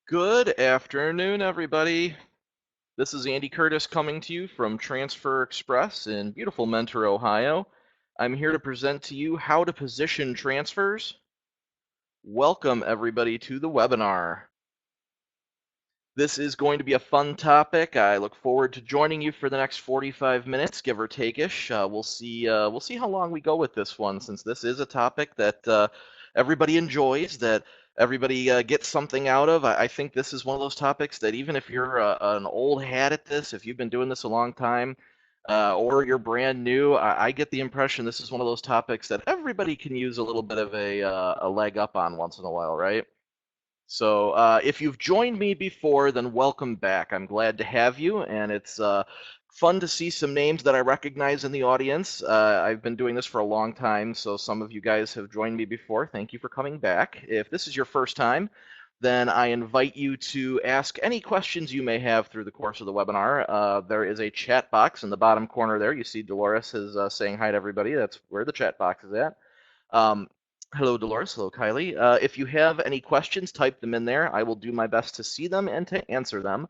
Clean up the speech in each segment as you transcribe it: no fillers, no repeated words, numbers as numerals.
Good afternoon, everybody. This is Andy Curtis coming to you from Transfer Express in beautiful Mentor, Ohio. I'm here to present to you how to position transfers. Welcome, everybody, to the webinar. This is going to be a fun topic. I look forward to joining you for the next 45 minutes, give or take-ish. We'll see how long we go with this one, since this is a topic that everybody enjoys, that everybody gets something out of. I think this is one of those topics that even if you're an old hat at this, if you've been doing this a long time, or you're brand new, I get the impression this is one of those topics that everybody can use a little bit of a leg up on once in a while, right? So if you've joined me before, then welcome back. I'm glad to have you, and it's fun to see some names that I recognize in the audience. I've been doing this for a long time, so some of you guys have joined me before. Thank you for coming back. If this is your first time, then I invite you to ask any questions you may have through the course of the webinar. There is a chat box in the bottom corner there. You see Dolores is saying hi to everybody. That's where the chat box is at. Um, Hello, Dolores. Hello, Kylie. If you have any questions, type them in there. I will do my best to see them and to answer them.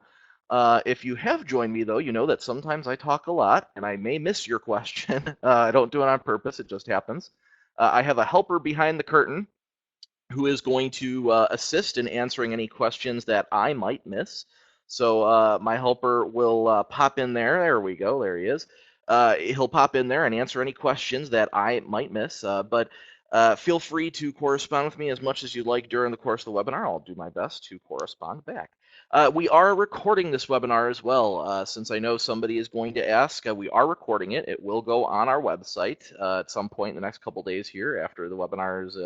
If you have joined me, though, you know that sometimes I talk a lot and I may miss your question. I don't do it on purpose, it just happens. I have a helper behind the curtain who is going to assist in answering any questions that I might miss. So my helper will pop in there. There we go. There he is. He'll pop in there and answer any questions that I might miss. But feel free to correspond with me as much as you'd like during the course of the webinar. I'll do my best to correspond back. We are recording this webinar as well. Since I know somebody is going to ask, we are recording it. It will go on our website at some point in the next couple days here after the webinar is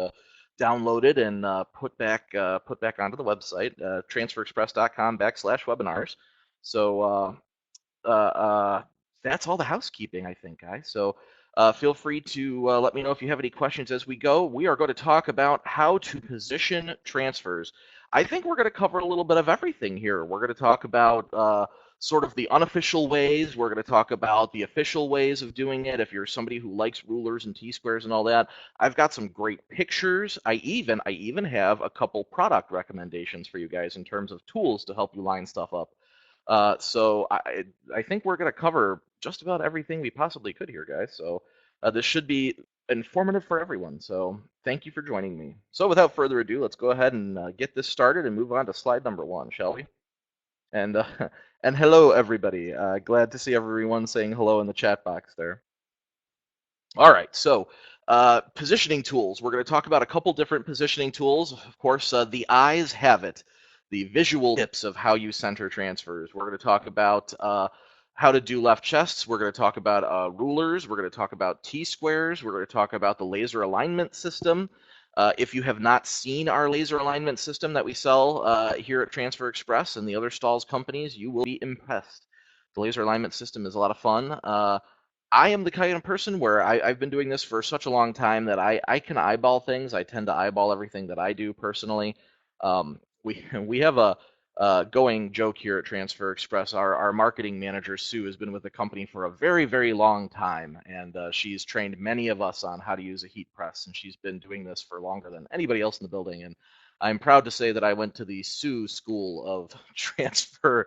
downloaded and put back onto the website, transferexpress.com/webinars. So that's all the housekeeping, I think, guys. So feel free to let me know if you have any questions as we go. We are going to talk about how to position transfers. I think we're going to cover a little bit of everything here. We're going to talk about sort of the unofficial ways. We're going to talk about the official ways of doing it. If you're somebody who likes rulers and T-squares and all that, I've got some great pictures. I even have a couple product recommendations for you guys in terms of tools to help you line stuff up. So I think we're going to cover just about everything we possibly could here, guys. So this should be informative for everyone. So thank you for joining me. So without further ado, let's go ahead and get this started and move on to slide number one, shall we? And and hello, everybody. Glad to see everyone saying hello in the chat box there. All right, so positioning tools. We're going to talk about a couple different positioning tools. Of course, the eyes have it, the visual tips of how you center transfers. We're going to talk about how to do left chests. We're going to talk about rulers. We're going to talk about T-squares. We're going to talk about the laser alignment system. If you have not seen our laser alignment system that we sell here at Transfer Express and the other stalls companies, you will be impressed. The laser alignment system is a lot of fun. I am the kind of person where I've been doing this for such a long time that I can eyeball things. I tend to eyeball everything that I do personally. We have a going joke here at Transfer Express. Our marketing manager, Sue, has been with the company for a very, very long time, and she's trained many of us on how to use a heat press, and she's been doing this for longer than anybody else in the building. And I'm proud to say that I went to the Sue School of transfer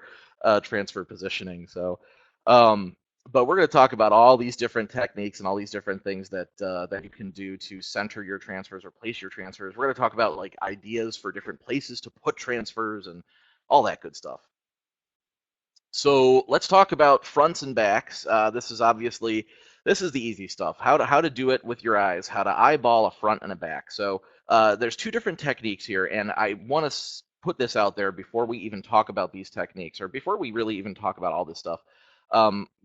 positioning. So. Um, but we're going to talk about all these different techniques and all these different things that you can do to center your transfers or place your transfers. We're going to talk about like ideas for different places to put transfers and all that good stuff. So let's talk about fronts and backs. This is the easy stuff. How to do it with your eyes. How to eyeball a front and a back. So there's two different techniques here, and I want to put this out there before we even talk about these techniques, or before we really even talk about all this stuff.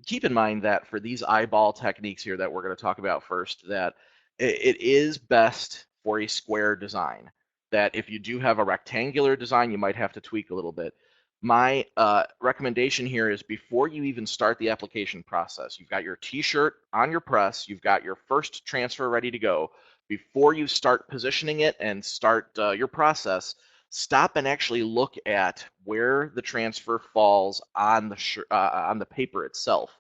Keep in mind that for these eyeball techniques here that we're going to talk about first, that it is best for a square design. That if you do have a rectangular design, you might have to tweak a little bit. My recommendation here is before you even start the application process, you've got your t-shirt on your press, you've got your first transfer ready to go. Before you start positioning it and start your process, stop and actually look at where the transfer falls on the paper itself.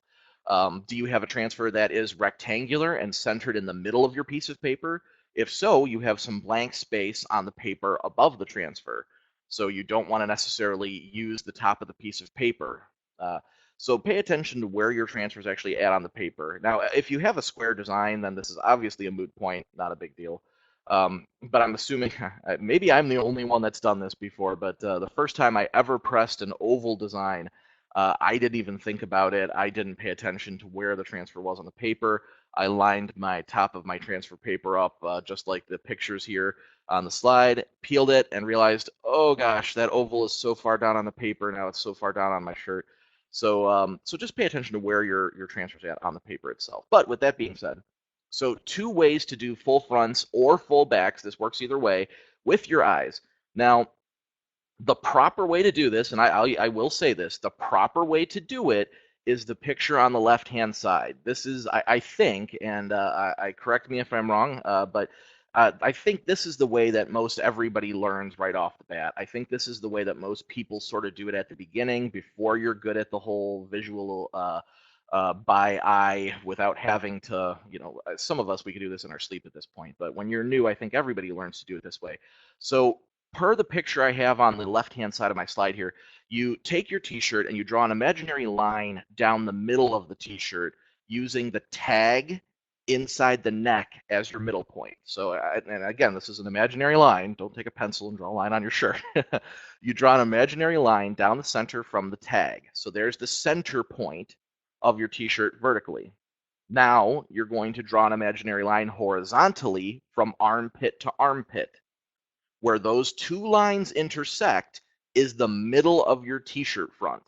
Do you have a transfer that is rectangular and centered in the middle of your piece of paper? If so, you have some blank space on the paper above the transfer. So you don't want to necessarily use the top of the piece of paper. Uh, so pay attention to where your transfer is actually at on the paper. Now, if you have a square design, then this is obviously a moot point, not a big deal. But I'm assuming, maybe I'm the only one that's done this before, but the first time I ever pressed an oval design, I didn't even think about it. I didn't pay attention to where the transfer was on the paper. I lined my top of my transfer paper up just like the pictures here on the slide, peeled it, and realized, oh gosh, that oval is so far down on the paper. Now it's so far down on my shirt. So just pay attention to where your transfer's at on the paper itself. But with that being said, so two ways to do full fronts or full backs. This works either way with your eyes. Now, the proper way to do this, and I will say this, the proper way to do it is the picture on the left-hand side. This is, I think, and I correct me if I'm wrong, but I think this is the way that most everybody learns right off the bat. I think this is the way that most people sort of do it at the beginning before you're good at the whole visual by eye without having to, some of us, we could do this in our sleep at this point, but when you're new, I think everybody learns to do it this way. So per the picture I have on the left-hand side of my slide here, you take your t-shirt and you draw an imaginary line down the middle of the t-shirt using the tag inside the neck as your middle point. So, and again, this is an imaginary line. Don't take a pencil and draw a line on your shirt. You draw an imaginary line down the center from the tag. So there's the center point of your t-shirt vertically. Now you're going to draw an imaginary line horizontally from armpit to armpit. Where those two lines intersect is the middle of your t-shirt front,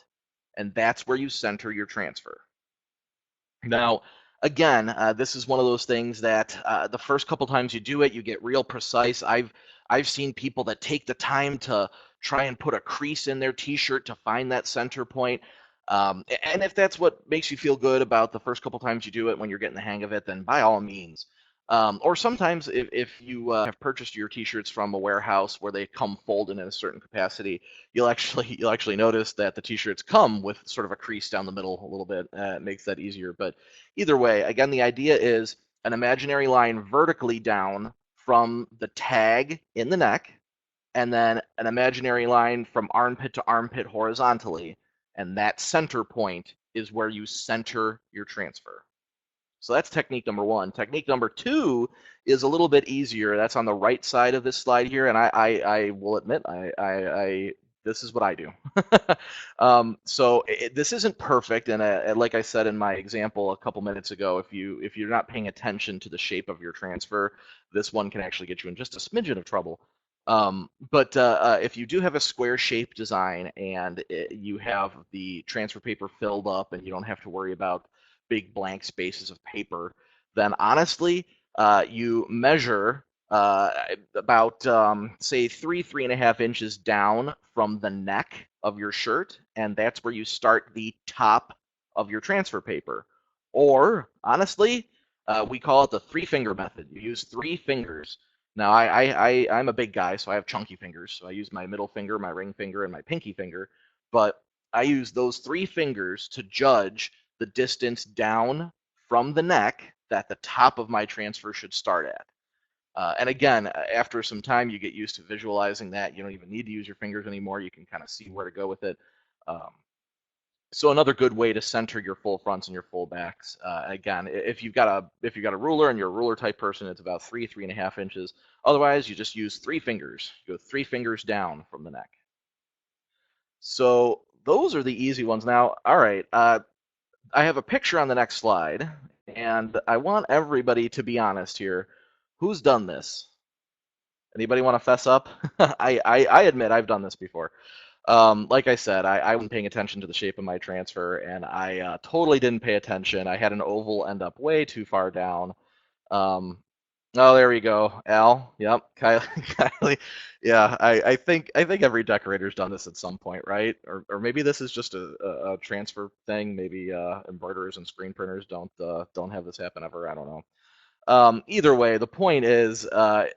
and that's where you center your transfer. Now, again, this is one of those things that the first couple times you do it, you get real precise. I've seen people that take the time to try and put a crease in their t-shirt to find that center point. And if that's what makes you feel good about the first couple times you do it when you're getting the hang of it, then by all means. Or sometimes if you have purchased your t-shirts from a warehouse where they come folded in a certain capacity, you'll actually notice that the t-shirts come with sort of a crease down the middle a little bit. It makes that easier. But either way, again, the idea is an imaginary line vertically down from the tag in the neck, and then an imaginary line from armpit to armpit horizontally, and that center point is where you center your transfer. So that's technique number one. Technique number two is a little bit easier. That's on the right side of this slide here, and I will admit, this is what I do. This isn't perfect, and like I said in my example a couple minutes ago, if you're not paying attention to the shape of your transfer, this one can actually get you in just a smidgen of trouble. But if you do have a square shape design and you have the transfer paper filled up and you don't have to worry about big blank spaces of paper, then honestly, you measure about, say, 3.5 inches down from the neck of your shirt, and that's where you start the top of your transfer paper. Or, honestly, we call it the three-finger method. You use 3 fingers. Now, I'm a big guy, so I have chunky fingers. So I use my middle finger, my ring finger, and my pinky finger. But I use those 3 fingers to judge the distance down from the neck that the top of my transfer should start at. And again, after some time, you get used to visualizing that. You don't even need to use your fingers anymore. You can kind of see where to go with it. So another good way to center your full fronts and your full backs. Again, if you've got a ruler and you're a ruler type person, it's about 3.5 inches. Otherwise, you just use 3 fingers. You go 3 fingers down from the neck. So those are the easy ones. Now, all right, I have a picture on the next slide, and I want everybody to be honest here. Who's done this? Anybody want to fess up? I admit I've done this before. Like I said, I wasn't paying attention to the shape of my transfer, and I totally didn't pay attention. I had an oval end up way too far down. Oh, there we go, Al. Yep, Kylie. Kylie. Yeah, I think every decorator's done this at some point, right? Or maybe this is just a transfer thing. Maybe embroiderers and screen printers don't have this happen ever. I don't know. Either way, the point is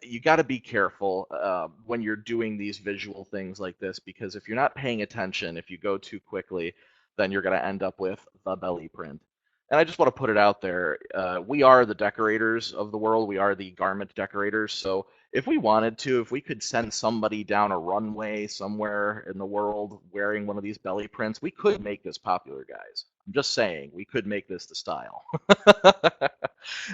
you got to be careful when you're doing these visual things like this, because if you're not paying attention, if you go too quickly, then you're going to end up with the belly print. And I just want to put it out there. We are the decorators of the world. We are the garment decorators. So if we wanted to, if we could send somebody down a runway somewhere in the world wearing one of these belly prints, we could make this popular, guys. I'm just saying, we could make this the style.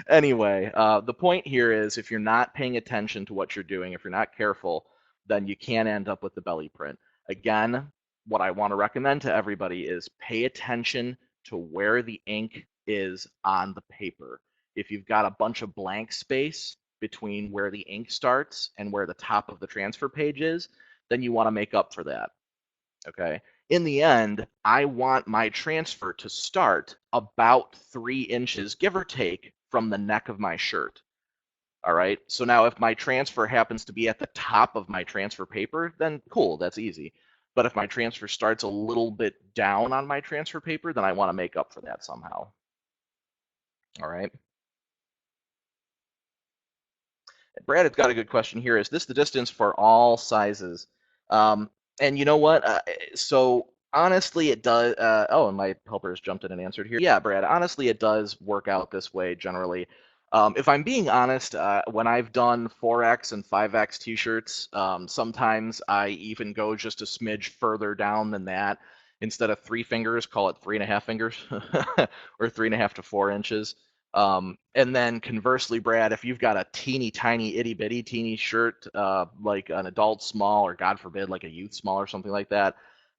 Anyway, the point here is if you're not paying attention to what you're doing, if you're not careful, then you can end up with the belly print. Again, what I want to recommend to everybody is pay attention to where the ink is on the paper. If you've got a bunch of blank space between where the ink starts and where the top of the transfer page is, then you want to make up for that. Okay. In the end, I want my transfer to start about 3 inches, give or take, from the neck of my shirt. All right. So now if my transfer happens to be at the top of my transfer paper, then cool, that's easy. But if my transfer starts a little bit down on my transfer paper, then I want to make up for that somehow. All right. Brad has got a good question here. Is this the distance for all sizes? Um, and you know what? So honestly, it does. Oh, and my helper has jumped in and answered here. Yeah, Brad. Honestly, it does work out this way generally. If I'm being honest, when I've done 4X and 5X t-shirts, sometimes I even go just a smidge further down than that. Instead of 3 fingers, call it 3.5 fingers, or 3.5 to 4 inches. And then conversely, Brad, if you've got a teeny tiny itty bitty teeny shirt, like an adult small, or God forbid, like a youth small or something like that,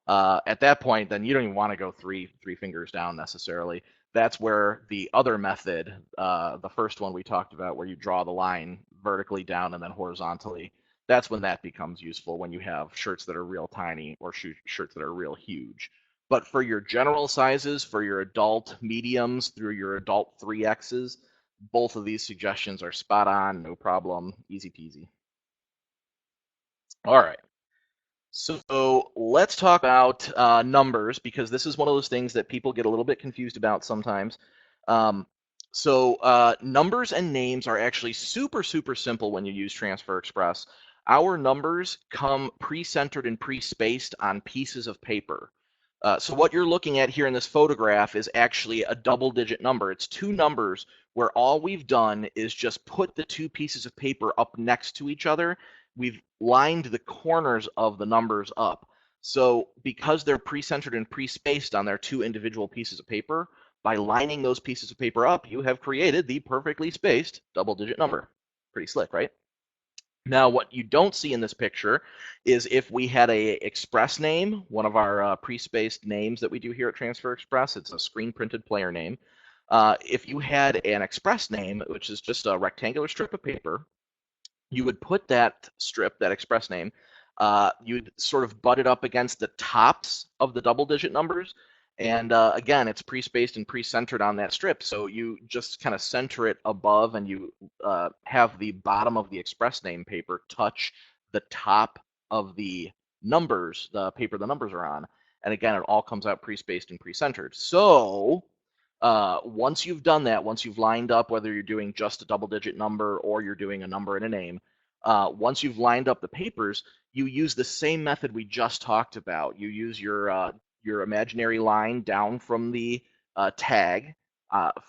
at that point, then you don't even want to go three fingers down necessarily. That's where the other method, the first one we talked about, where you draw the line vertically down and then horizontally, that's when that becomes useful when you have shirts that are real tiny or shirts that are real huge. But for your general sizes, for your adult mediums through your adult 3Xs, both of these suggestions are spot on, no problem, easy peasy. All right. So let's talk about numbers because this is one of those things that people get a little bit confused about sometimes. Um, so numbers and names are actually super, super simple when you use Transfer Express. Our numbers come pre-centered and pre-spaced on pieces of paper. So what you're looking at here in this photograph is actually a double-digit number. It's two numbers where all we've done is just put the two pieces of paper up next to each other. We've lined the corners of the numbers up. So because they're pre-centered and pre-spaced on their two individual pieces of paper, by lining those pieces of paper up, you have created the perfectly spaced double-digit number. Pretty slick, right? Now, what you don't see in this picture is if we had a Express name, one of our pre-spaced names that we do here at Transfer Express, it's a screen-printed player name. If you had an Express name, which is just a rectangular strip of paper, you would put that strip, that Express name, you'd sort of butt it up against the tops of the double-digit numbers. And again, it's pre-spaced and pre-centered on that strip. So you just kind of center it above and you have the bottom of the Express name paper touch the top of the numbers, the paper the numbers are on. And again, it all comes out pre-spaced and pre-centered. So once you've done that, once you've lined up whether you're doing just a double-digit number or you're doing a number and a name, once you've lined up the papers, you use the same method we just talked about. You use your imaginary line down from the tag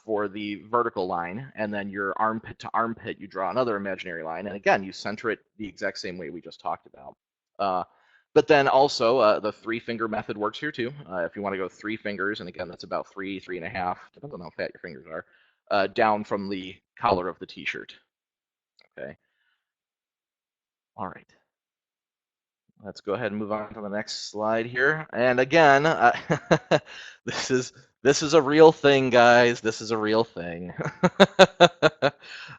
for the vertical line, and then your armpit to armpit, you draw another imaginary line, and again, you center it the exact same way we just talked about. Uh, but then also the 3 finger method works here too. If you want to go 3 fingers, and again, that's about 3.5, depends on how fat your fingers are, down from the collar of the t-shirt. Okay. All right. Let's go ahead and move on to the next slide here. And again, this is this is a real thing, guys. This is a real thing.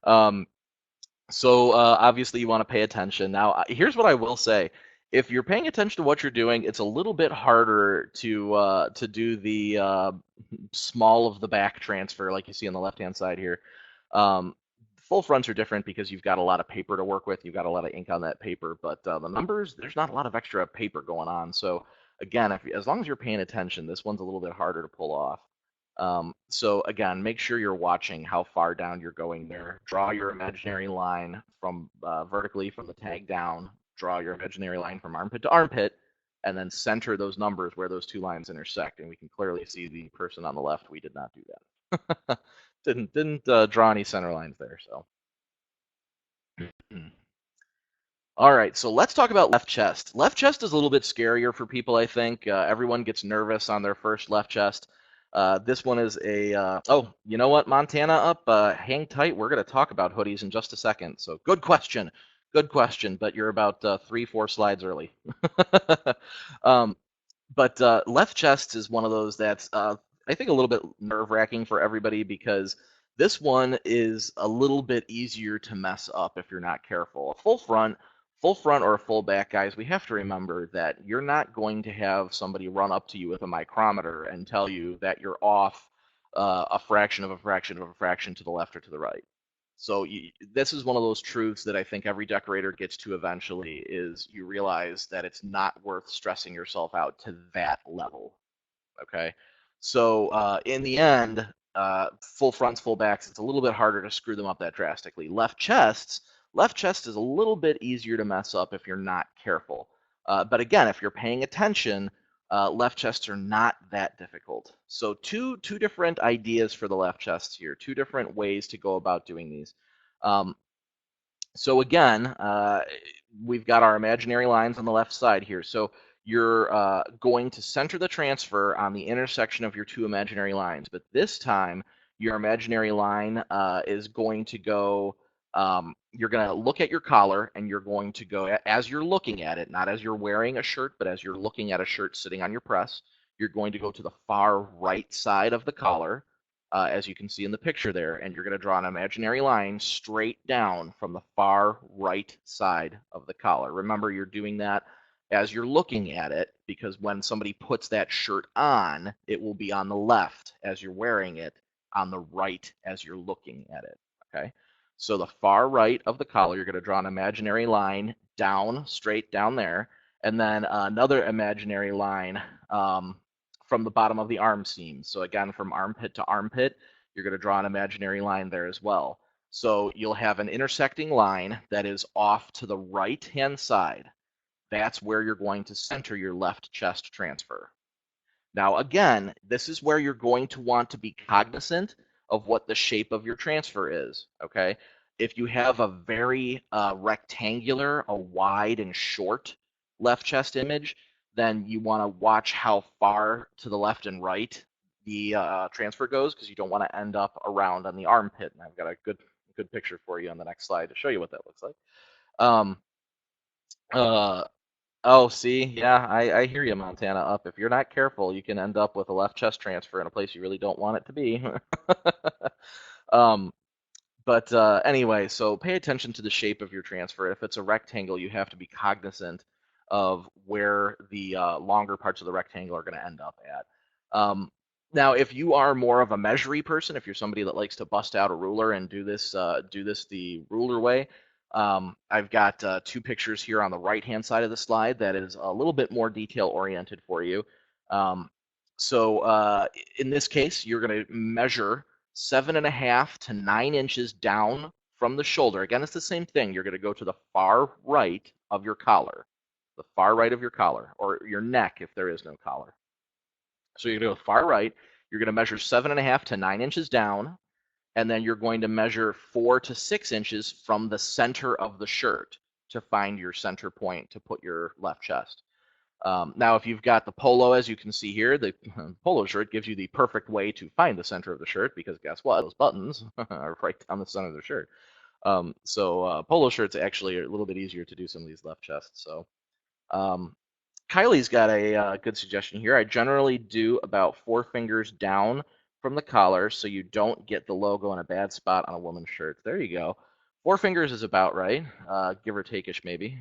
um, so obviously you want to pay attention. Now, here's what I will say. If you're paying attention to what you're doing, it's a little bit harder to do the small of the back transfer like you see on the left-hand side here. Um, full fronts are different because you've got a lot of paper to work with. You've got a lot of ink on that paper, but the numbers, there's not a lot of extra paper going on. So again, as long as you're paying attention, this one's a little bit harder to pull off. So again, make sure you're watching how far down you're going there. Draw your imaginary line from vertically from the tag down. Draw your imaginary line from armpit to armpit, and then center those numbers where those two lines intersect. And we can clearly see the person on the left. We did not do that. didn't draw any center lines there. So All right, so let's talk about left chest. Left chest is a little bit scarier for people, I think. Everyone gets nervous on their first left chest. This one is oh, you know what, Montana up? Hang tight. We're going to talk about hoodies in just a second. So good question. Good question, but you're about 3, 4 slides early. um, but left chest is one of those that's I think a little bit nerve-wracking for everybody because this one is a little bit easier to mess up if you're not careful. A full front or a full back, guys, we have to remember that you're not going to have somebody run up to you with a micrometer and tell you that you're off a fraction of a fraction of a fraction to the left or to the right. So this is one of those truths that I think every decorator gets to eventually is you realize that it's not worth stressing yourself out to that level. Okay. So in the end, full fronts, full backs, it's a little bit harder to screw them up that drastically. Left chest is a little bit easier to mess up if you're not careful. But again, if you're paying attention, left chests are not that difficult. So two different ideas for the left chest here, two different ways to go about doing these. Um, so again, we've got our imaginary lines on the left side here. So you're going to center the transfer on the intersection of your two imaginary lines. But this time, your imaginary line is going to go, you're going to look at your collar and you're going to go, as you're looking at it, not as you're wearing a shirt, but as you're looking at a shirt sitting on your press, you're going to go to the far right side of the collar as you can see in the picture there, and you're going to draw an imaginary line straight down from the far right side of the collar. Remember, you're doing that as you're looking at it, because when somebody puts that shirt on, it will be on the left as you're wearing it, on the right as you're looking at it, okay? So the far right of the collar, you're going to draw an imaginary line down, straight down there, and then another imaginary line from the bottom of the arm seam. So again, from armpit to armpit, you're going to draw an imaginary line there as well. So you'll have an intersecting line that is off to the right-hand side. That's where you're going to center your left chest transfer. Now, again, this is where you're going to want to be cognizant of what the shape of your transfer is, okay? If you have a very rectangular, a wide and short left chest image, then you want to watch how far to the left and right the transfer goes because you don't want to end up around on the armpit. And I've got a good picture for you on the next slide to show you what that looks like. Um, uh, Oh, see, yeah, I hear you, Montana up. If you're not careful, you can end up with a left chest transfer in a place you really don't want it to be. um, but anyway, so pay attention to the shape of your transfer. If it's a rectangle, you have to be cognizant of where the longer parts of the rectangle are going to end up at. Now, if you are more of a measury person, if you're somebody that likes to bust out a ruler and do this the ruler way, I've got two pictures here on the right-hand side of the slide that is a little bit more detail-oriented for you. Um, so in this case, you're going to measure 7.5 to 9 inches down from the shoulder. Again, it's the same thing. You're going to go to the far right of your collar, the far right of your collar, or your neck if there is no collar. So you're going to go far right. You're going to measure 7.5 to 9 inches down, and then you're going to measure 4 to 6 inches from the center of the shirt to find your center point to put your left chest. Now, if you've got the polo, as you can see here, the polo shirt gives you the perfect way to find the center of the shirt because guess what? Those buttons are right down the center of the shirt. So polo shirts actually are a little bit easier to do some of these left chests. So um, Kylie's got a good suggestion here. I generally do about 4 fingers down from the collar so you don't get the logo in a bad spot on a woman's shirt. There you go. 4 fingers is about right, give or take-ish maybe.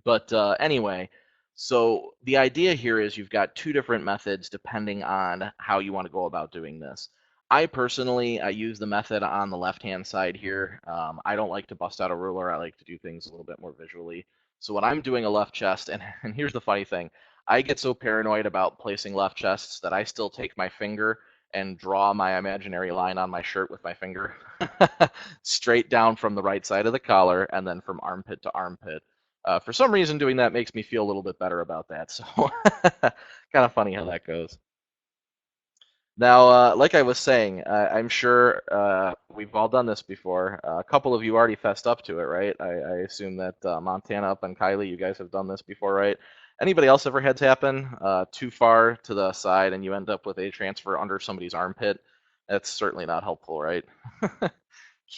But anyway, so the idea here is you've got two different methods depending on how you want to go about doing this. I personally, I use the method on the left-hand side here. I don't like to bust out a ruler. I like to do things a little bit more visually. So when I'm doing a left chest, and here's the funny thing, I get so paranoid about placing left chests that I still take my finger and draw my imaginary line on my shirt with my finger straight down from the right side of the collar and then from armpit to armpit. For some reason, doing that makes me feel a little bit better about that. So kind of funny how that goes. Now, like I was saying, I'm sure we've all done this before. A couple of you already fessed up to it, right? I assume that Montana up and Kylie, you guys have done this before, right? Anybody else ever had to happen too far to the side and you end up with a transfer under somebody's armpit? That's certainly not helpful, right?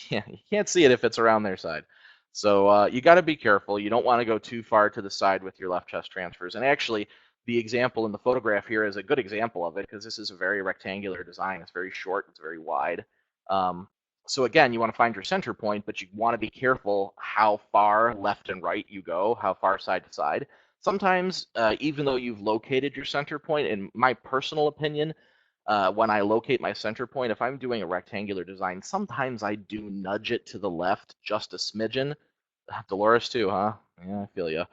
You can't see it if it's around their side. So you got to be careful. You don't want to go too far to the side with your left chest transfers. And actually, the example in the photograph here is a good example of it because this is a very rectangular design. It's very short, it's very wide. Um, so again, you want to find your center point, but you want to be careful how far left and right you go, how far side to side. Sometimes, even though you've located your center point, in my personal opinion, when I locate my center point, if I'm doing a rectangular design, sometimes I do nudge it to the left just a smidgen. Dolores too, huh? Yeah, I feel you.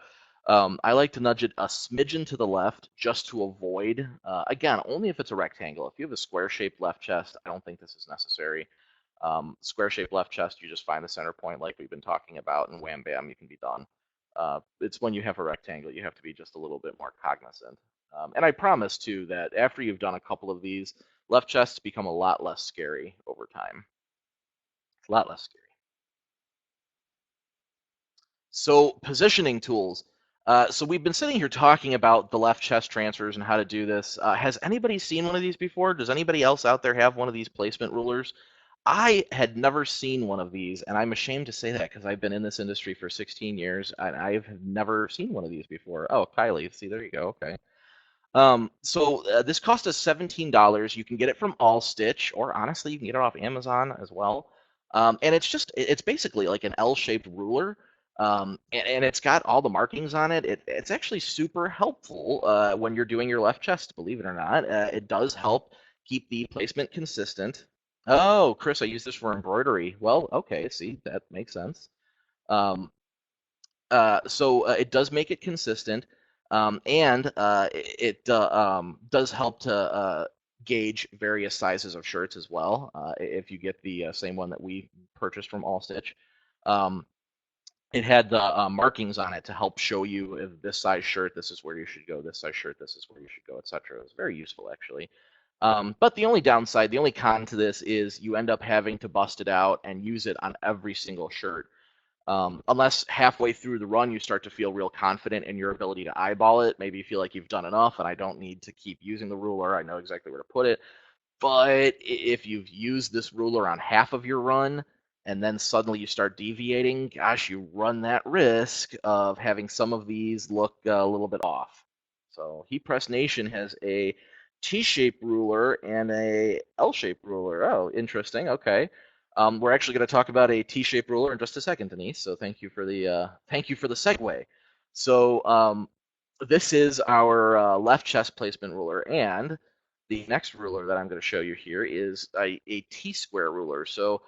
I like to nudge it a smidgen to the left just to avoid, again, only if it's a rectangle. If you have a square-shaped left chest, I don't think this is necessary. Square-shaped left chest, you just find the center point like we've been talking about, and wham bam, you can be done. It's when you have a rectangle, you have to be just a little bit more cognizant. And I promise, too, that after you've done a couple of these, left chests become a lot less scary over time. A lot less scary. So positioning tools. So we've been sitting here talking about the left chest transfers and how to do this. Has anybody seen one of these before? Does anybody else out there have one of these placement rulers? I had never seen one of these, and I'm ashamed to say that because I've been in this industry for 16 years and I've never seen one of these before. Oh, Kylie, see, there you go. Okay. This cost us $17. You can get it from All Stitch, or honestly, you can get it off Amazon as well. And it's basically like an L-shaped ruler, and it's got all the markings on it. It's actually super helpful when you're doing your left chest, believe it or not. It does help keep the placement consistent. Oh, Chris, I use this for embroidery. Well, okay, see, that makes sense. Um, it does make it consistent, and it does help to gauge various sizes of shirts as well. If you get the same one that we purchased from All Stitch, um, it had the markings on it to help show you if this size shirt, this is where you should go. This size shirt, this is where you should go, etc. It was very useful actually. But the only downside, the only con to this is you end up having to bust it out and use it on every single shirt. Unless halfway through the run you start to feel real confident in your ability to eyeball it. Maybe you feel like you've done enough and I don't need to keep using the ruler. I know exactly where to put it. But if you've used this ruler on half of your run and then suddenly you start deviating, gosh, you run that risk of having some of these look a little bit off. So Heat Press Nation has a T-shaped ruler and a L-shaped ruler. Oh, interesting. Okay. We're actually going to talk about a T-shaped ruler in just a second, Denise. So thank you for the segue. So this is our left chest placement ruler, and the next ruler that I'm going to show you here is a T-square ruler. So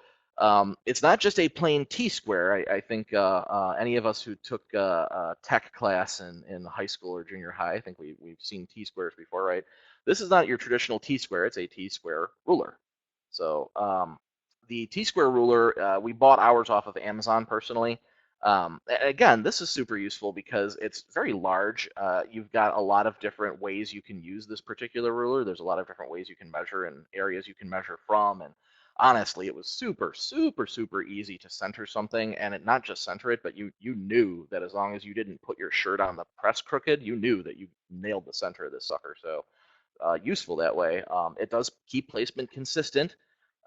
it's not just a plain T-square. I think any of us who took tech class in high school or junior high, I think we've seen T-squares before, right? This is not your traditional T-square. It's a T-square ruler. So the T-square ruler, we bought ours off of Amazon personally. Again, this is super useful because it's very large. You've got a lot of different ways you can use this particular ruler. There's a lot of different ways you can measure and areas you can measure from. And honestly, it was super, super, super easy to center something, and it not just center it, but you knew that as long as you didn't put your shirt on the press crooked, you knew that you nailed the center of this sucker. So useful that way. It does keep placement consistent.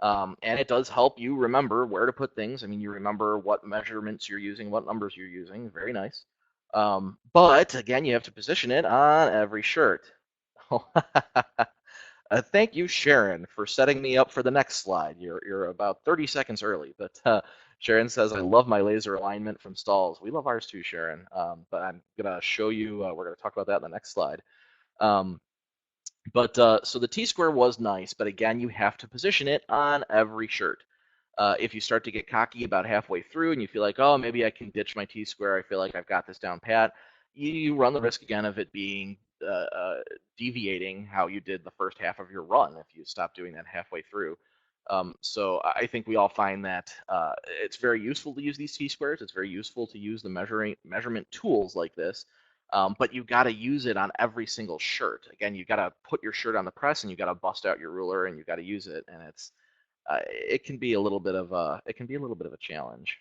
And it does help you remember where to put things. I mean, you remember what measurements you're using, what numbers you're using. Very nice. But again, you have to position it on every shirt. Thank you, Sharon, for setting me up for the next slide. You're about 30 seconds early, but Sharon says, I love my laser alignment from stalls. We love ours too, Sharon. But I'm going to show you, we're going to talk about that in the next slide. So the T-square was nice, but again, you have to position it on every shirt. If you start to get cocky about halfway through and you feel like, oh, maybe I can ditch my T-square, I feel like I've got this down pat, you run the risk again of it being deviating how you did the first half of your run if you stop doing that halfway through. So I think we all find that it's very useful to use these T-squares. It's very useful to use the measurement tools like this. but you got to use it on every single shirt. Again, you got to put your shirt on the press, and you got to bust out your ruler, and you got to use it, and it can be a little bit of a challenge.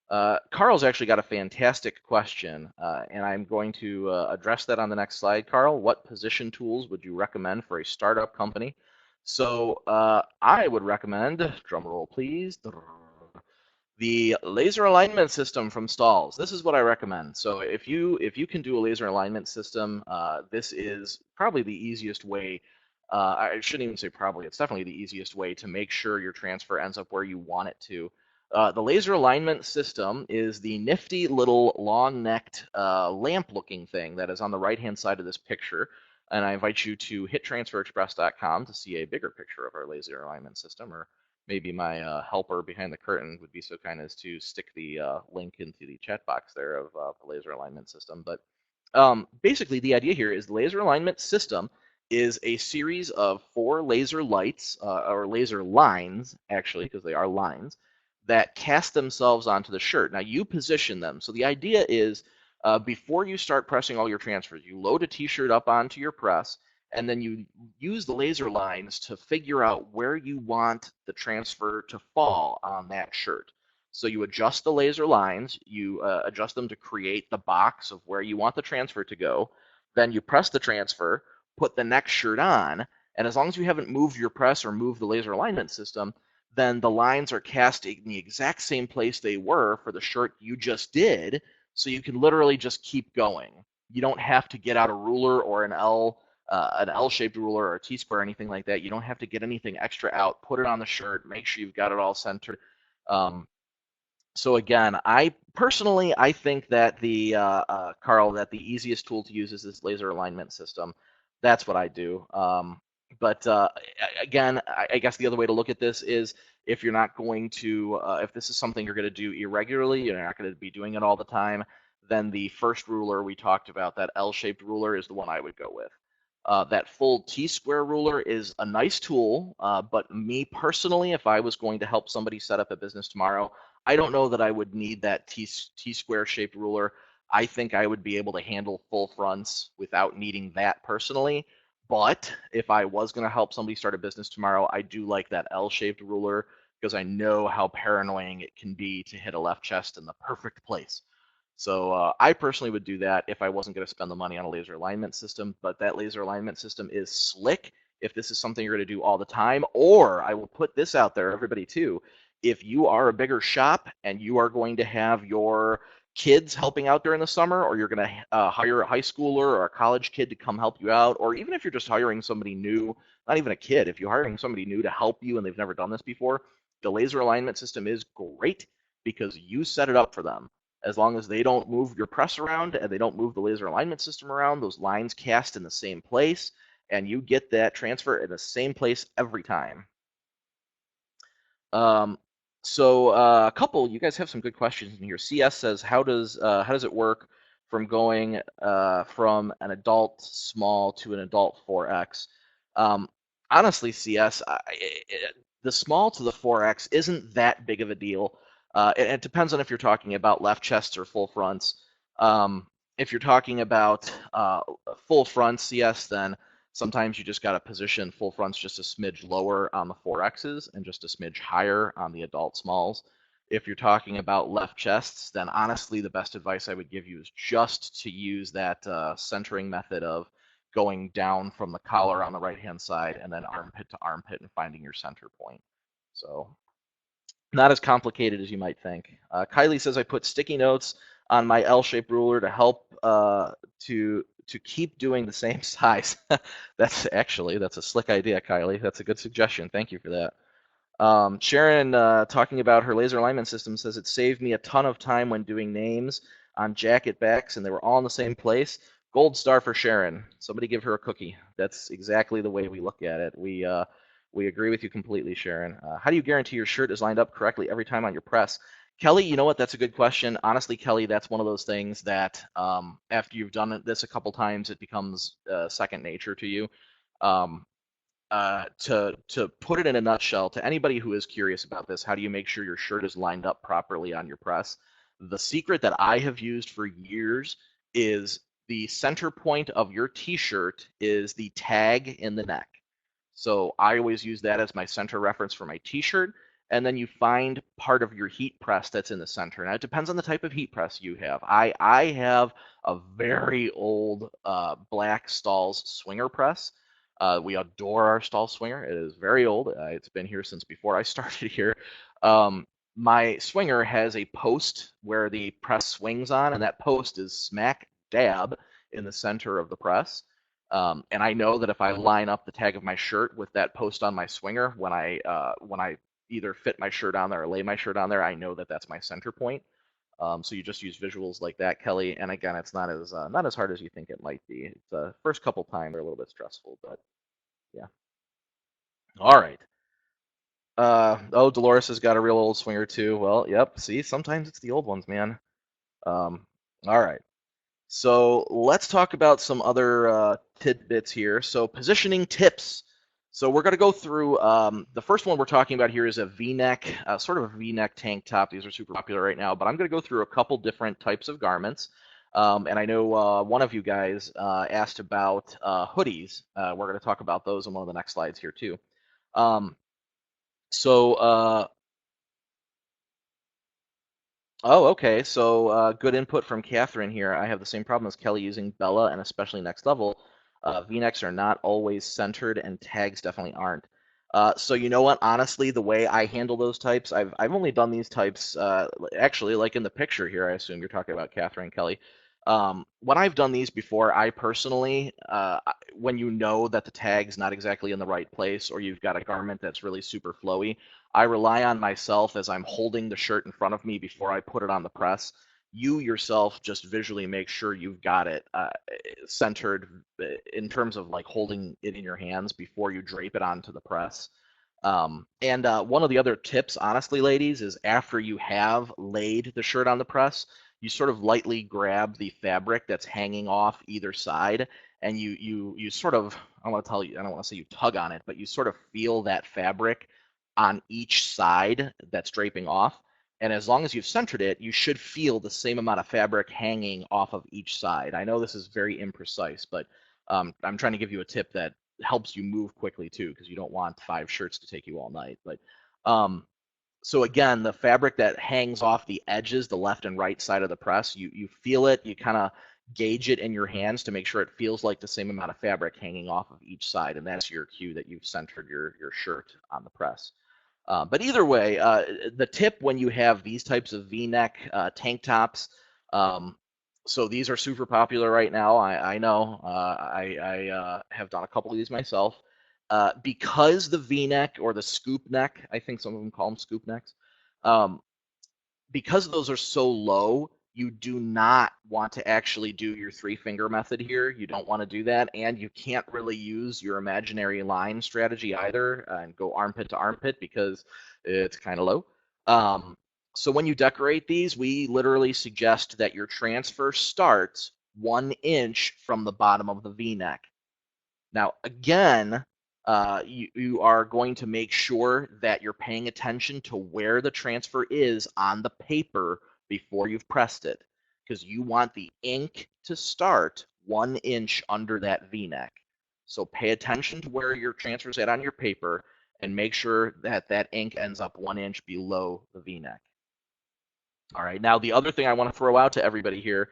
Carl's actually got a fantastic question, and I'm going to address that on the next slide. Carl, what position tools would you recommend for a startup company? So I would recommend, drum roll please, the laser alignment system from Stalls. This is what I recommend. So if you can do a laser alignment system, this is probably the easiest way. I shouldn't even say probably. It's definitely the easiest way to make sure your transfer ends up where you want it to. The laser alignment system is the nifty little long-necked lamp-looking thing that is on the right-hand side of this picture. And I invite you to hittransferexpress.com to see a bigger picture of our laser alignment system, or maybe my helper behind the curtain would be so kind as to stick the link into the chat box there of the laser alignment system. But basically, the idea here is the laser alignment system is a series of 4 laser lights, or laser lines, actually, because they are lines, that cast themselves onto the shirt. Now, you position them. So the idea is before you start pressing all your transfers, you load a t-shirt up onto your press, and then you use the laser lines to figure out where you want the transfer to fall on that shirt. So you adjust the laser lines, you adjust them to create the box of where you want the transfer to go. Then you press the transfer, put the next shirt on, and as long as you haven't moved your press or moved the laser alignment system, then the lines are cast in the exact same place they were for the shirt you just did, so you can literally just keep going. You don't have to get out a ruler or an L-shaped ruler or a T-square or anything like that. You don't have to get anything extra out. Put it on the shirt. Make sure you've got it all centered. So again, I think that Carl, that the easiest tool to use is this laser alignment system. That's what I do. But again, I guess the other way to look at this is if you're not going to, if this is something you're going to do irregularly, you're not going to be doing it all the time, then the first ruler we talked about, that L-shaped ruler, is the one I would go with. That full T-square ruler is a nice tool, but me personally, if I was going to help somebody set up a business tomorrow, I don't know that I would need that T-square shaped ruler. I think I would be able to handle full fronts without needing that personally. But if I was going to help somebody start a business tomorrow, I do like that L-shaped ruler because I know how paranoid it can be to hit a left chest in the perfect place. So I personally would do that if I wasn't going to spend the money on a laser alignment system, but that laser alignment system is slick if this is something you're going to do all the time. Or I will put this out there, everybody too, if you are a bigger shop and you are going to have your kids helping out during the summer, or you're going to hire a high schooler or a college kid to come help you out, or even if you're just hiring somebody new, not even a kid, if you're hiring somebody new to help you and they've never done this before, the laser alignment system is great because you set it up for them. As long as they don't move your press around and they don't move the laser alignment system around, those lines cast in the same place, and you get that transfer in the same place every time. Um, so a couple, you guys have some good questions in here. CS says, how does it work from going from an adult small to an adult 4X? Honestly, CS, the small to the 4X isn't that big of a deal. It depends on if you're talking about left chests or full fronts. If you're talking about full front CS, then sometimes you just got to position full fronts just a smidge lower on the 4Xs and just a smidge higher on the adult smalls. If you're talking about left chests, then honestly, the best advice I would give you is just to use that centering method of going down from the collar on the right-hand side and then armpit to armpit and finding your center point. So not as complicated as you might think. Kylie says, I put sticky notes on my L-shaped ruler to help to keep doing the same size. That's a slick idea, Kylie. That's a good suggestion. Thank you for that. Sharon, talking about her laser alignment system, says it saved me a ton of time when doing names on jacket backs, and they were all in the same place. Gold star for Sharon. Somebody give her a cookie. That's exactly the way we look at it. We agree with you completely, Sharon. How do you guarantee your shirt is lined up correctly every time on your press? Kelly, you know what? That's a good question. Honestly, Kelly, that's one of those things that after you've done this a couple times, it becomes second nature to you. To put it in a nutshell, to anybody who is curious about this, how do you make sure your shirt is lined up properly on your press? The secret that I have used for years is the center point of your t-shirt is the tag in the neck. So I always use that as my center reference for my t-shirt. And then you find part of your heat press that's in the center. Now it depends on the type of heat press you have. I have a very old black Stahl's swinger press. We adore our Stahl swinger. It is very old. It's been here since before I started here. My swinger has a post where the press swings on, and that post is smack dab in the center of the press. And I know that if I line up the tag of my shirt with that post on my swinger, when I either fit my shirt on there or lay my shirt on there, I know that that's my center point. So you just use visuals like that, Kelly. And again, it's not as hard as you think it might be. It's first couple times are a little bit stressful, but yeah. All right. Oh, Dolores has got a real old swinger too. Well, yep. See, sometimes it's the old ones, man. All right. So let's talk about some other tidbits here. So positioning tips. So we're going to go through the first one we're talking about here is a V-neck, sort of a V-neck tank top. These are super popular right now, but I'm going to go through a couple different types of garments. And I know one of you guys asked about hoodies. We're going to talk about those in one of the next slides here too. Um, so Oh, okay. So good input from Catherine here. I have the same problem as Kelly using Bella and especially Next Level. V-necks are not always centered and tags definitely aren't. So you know what? Honestly, the way I handle those types, I've only done these types actually like in the picture here. I assume you're talking about Catherine and Kelly. When I've done these before, I personally, when you know that the tag's not exactly in the right place or you've got a garment that's really super flowy, I rely on myself as I'm holding the shirt in front of me before I put it on the press. You yourself just visually make sure you've got it centered in terms of like holding it in your hands before you drape it onto the press. And one of the other tips, honestly, ladies, is after you have laid the shirt on the press, you sort of lightly grab the fabric that's hanging off either side, and you sort of, I want to tell you, I don't want to say you tug on it, but you sort of feel that fabric on each side that's draping off. And as long as you've centered it, you should feel the same amount of fabric hanging off of each side. I know this is very imprecise, but I'm trying to give you a tip that helps you move quickly too, because you don't want 5 shirts to take you all night. But so again, the fabric that hangs off the edges, the left and right side of the press, you feel it, you kind of gauge it in your hands to make sure it feels like the same amount of fabric hanging off of each side, and that's your cue that you've centered your shirt on the press. But either way, the tip when you have these types of V-neck tank tops, um, so these are super popular right now. I know. I have done a couple of these myself. Because the V-neck or the scoop neck, I think some of them call them scoop necks, um, because those are so low, you do not want to actually do your 3-finger method here. You don't want to do that, and you can't really use your imaginary line strategy either and go armpit to armpit because it's kind of low. So when you decorate these, we literally suggest that your transfer starts 1 inch from the bottom of the V-neck. Now, again, you are going to make sure that you're paying attention to where the transfer is on the paper before you've pressed it, because you want the ink to start 1 inch under that V-neck. So pay attention to where your transfer is at on your paper and make sure that that ink ends up 1 inch below the V-neck. All right, now the other thing I want to throw out to everybody here,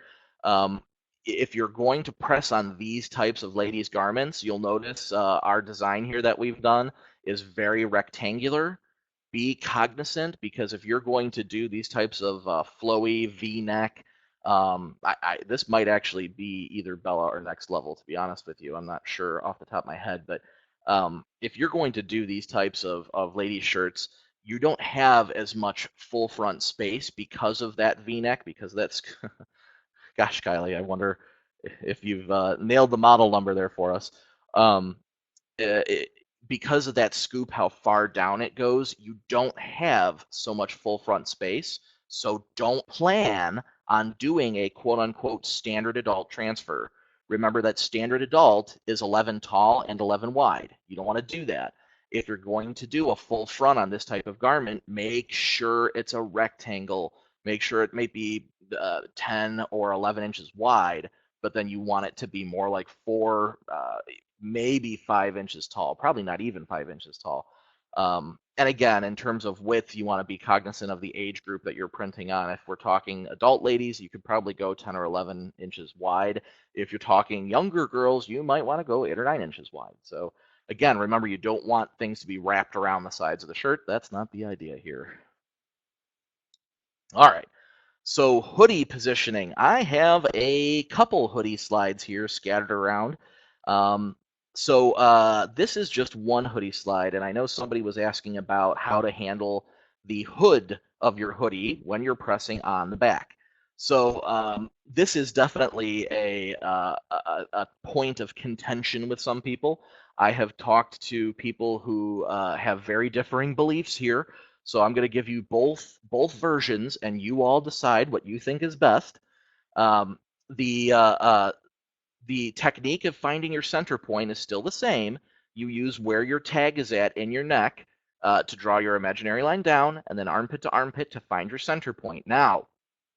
if you're going to press on these types of ladies' garments, you'll notice our design here that we've done is very rectangular. Be cognizant, because if you're going to do these types of flowy V-neck, this might actually be either Bella or Next Level, to be honest with you. I'm not sure off the top of my head, but if you're going to do these types of ladies' shirts, you don't have as much full front space because of that V-neck, because that's, gosh, Kylie, I wonder if you've nailed the model number there for us. Um, it, because of that scoop, how far down it goes, you don't have so much full front space. So don't plan on doing a quote unquote standard adult transfer. Remember that standard adult is 11 tall and 11 wide. You don't want to do that. If you're going to do a full front on this type of garment, make sure it's a rectangle. Make sure it may be 10 or 11 inches wide, but then you want it to be more like 4, maybe 5 inches tall, probably not even 5 inches tall. And again, in terms of width, you want to be cognizant of the age group that you're printing on. If we're talking adult ladies, you could probably go 10 or 11 inches wide. If you're talking younger girls, you might want to go 8 or 9 inches wide. So again, remember, you don't want things to be wrapped around the sides of the shirt. That's not the idea here. All right. So hoodie positioning. I have a couple hoodie slides here scattered around. Um, this is just one hoodie slide, and I know somebody was asking about how to handle the hood of your hoodie when you're pressing on the back. So this is definitely a point of contention with some people. I have talked to people who have very differing beliefs here. So I'm going to give you both versions, and you all decide what you think is best. Um, the uh, uh, the technique of finding your center point is still the same. You use where your tag is at in your neck to draw your imaginary line down, and then armpit to armpit to find your center point. Now,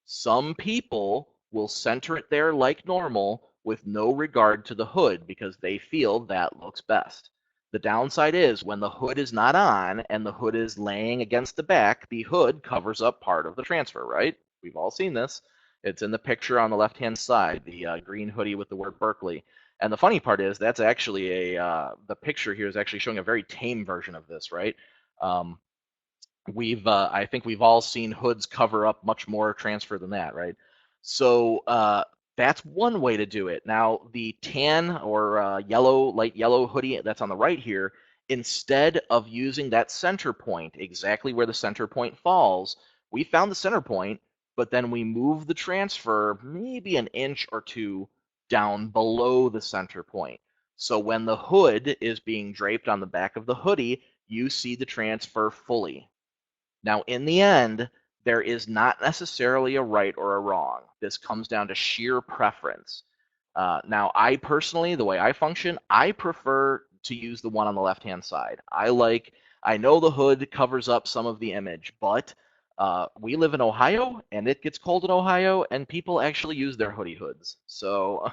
some people will center it there like normal with no regard to the hood because they feel that looks best. The downside is when the hood is not on and the hood is laying against the back, the hood covers up part of the transfer, right? We've all seen this. It's in the picture on the left-hand side, the green hoodie with the word Berkeley. And the funny part is that's actually the picture here is actually showing a very tame version of this, right? Um, I think we've all seen hoods cover up much more transfer than that, right? So that's one way to do it. Now the tan or light yellow hoodie that's on the right here, instead of using that center point exactly where the center point falls, we found the center point, but then we move the transfer maybe an inch or two down below the center point. So when the hood is being draped on the back of the hoodie, you see the transfer fully. Now, in the end, there is not necessarily a right or a wrong. This comes down to sheer preference. Now, I personally, the way I function, I prefer to use the one on the left-hand side. I know the hood covers up some of the image, but we live in Ohio, and it gets cold in Ohio, and people actually use their hoodie hoods. So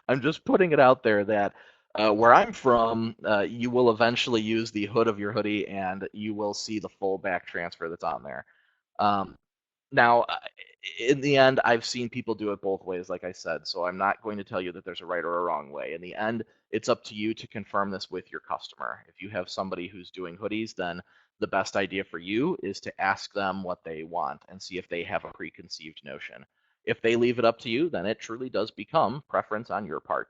I'm just putting it out there that where I'm from, you will eventually use the hood of your hoodie and you will see the full back transfer that's on there. Um, now, in the end, I've seen people do it both ways, like I said, so I'm not going to tell you that there's a right or a wrong way. In the end, it's up to you to confirm this with your customer. If you have somebody who's doing hoodies, then the best idea for you is to ask them what they want and see if they have a preconceived notion. If they leave it up to you, then it truly does become preference on your part.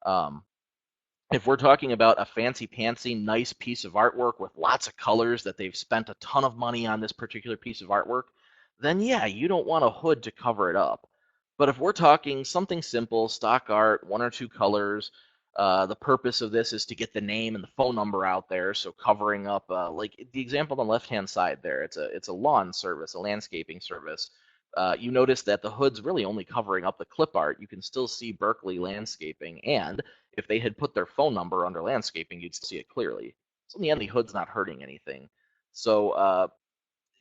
Um, if we're talking about a fancy pantsy nice piece of artwork with lots of colors that they've spent a ton of money on this particular piece of artwork, then yeah, you don't want a hood to cover it up. But if we're talking something simple, stock art, one or two colors, the purpose of this is to get the name and the phone number out there. So covering up, like the example on the left-hand side there, it's a lawn service, a landscaping service. You notice that the hood's really only covering up the clip art. You can still see Berkeley Landscaping, and if they had put their phone number under landscaping, you'd see it clearly. So in the end, the hood's not hurting anything. So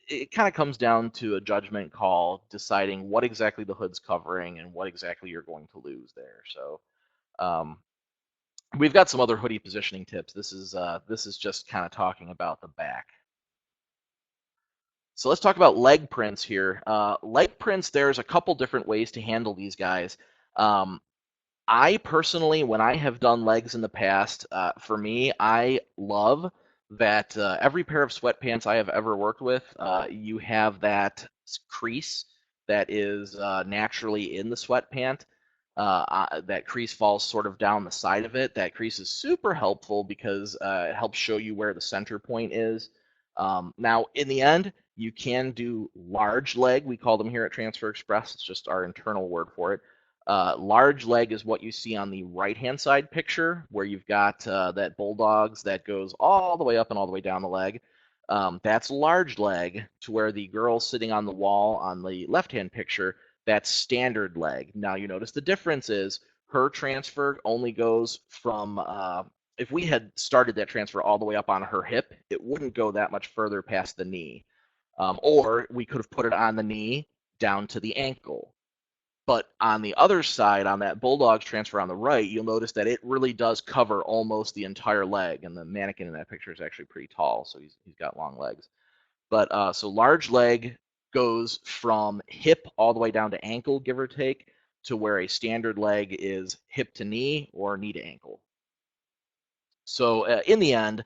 it kind of comes down to a judgment call, deciding what exactly the hood's covering and what exactly you're going to lose there. So um, we've got some other hoodie positioning tips. This is just kind of talking about the back. So let's talk about leg prints here. Leg prints, there's a couple different ways to handle these guys. Um, I personally, when I have done legs in the past, for me, I love that every pair of sweatpants I have ever worked with, you have that crease that is naturally in the sweatpant. That crease falls sort of down the side of it. That crease is super helpful because it helps show you where the center point is. Now, in the end, you can do large leg. We call them here at Transfer Express. It's just our internal word for it. Large leg is what you see on the right-hand side picture, where you've got that bulldogs that goes all the way up and all the way down the leg. That's large leg, to where the girl sitting on the wall on the left-hand picture, that's standard leg. Now you notice the difference is her transfer only goes from, if we had started that transfer all the way up on her hip, it wouldn't go that much further past the knee. Or we could have put it on the knee, down to the ankle. But on the other side, on that Bulldogs transfer on the right, you'll notice that it really does cover almost the entire leg. And the mannequin in that picture is actually pretty tall, so he's got long legs. But so large leg goes from hip all the way down to ankle, give or take, to where a standard leg is hip to knee or knee to ankle. So in the end,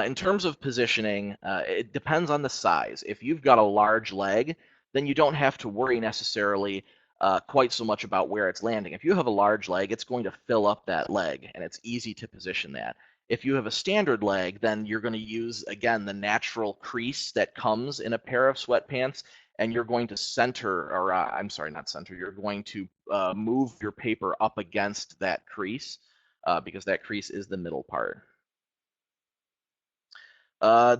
in terms of positioning, it depends on the size. If you've got a large leg, then you don't have to worry necessarily quite so much about where it's landing. If you have a large leg, it's going to fill up that leg, and it's easy to position that. If you have a standard leg, then you're going to use, again, the natural crease that comes in a pair of sweatpants, and you're going to center, or I'm sorry, not center, you're going to move your paper up against that crease because that crease is the middle part.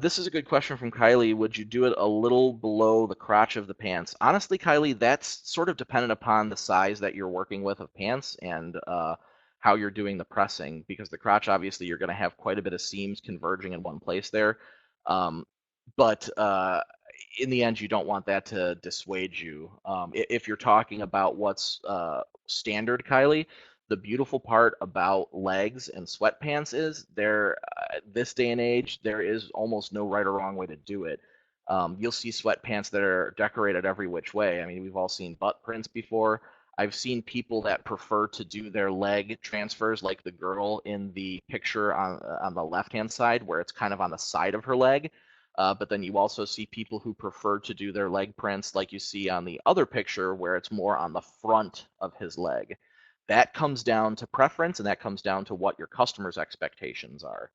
This is a good question from Kylie. Would you do it a little below the crotch of the pants? Honestly, Kylie, that's sort of dependent upon the size that you're working with of pants and how you're doing the pressing, because the crotch, obviously, you're going to have quite a bit of seams converging in one place there. Um, but in the end, you don't want that to dissuade you. If you're talking about what's standard, Kylie, the beautiful part about legs and sweatpants is this day and age, there is almost no right or wrong way to do it. You'll see sweatpants that are decorated every which way. I mean, we've all seen butt prints before. I've seen people that prefer to do their leg transfers, like the girl in the picture on the left-hand side, where it's kind of on the side of her leg. But then you also see people who prefer to do their leg prints, like you see on the other picture, where it's more on the front of his leg. That comes down to preference, and that comes down to what your customer's expectations are.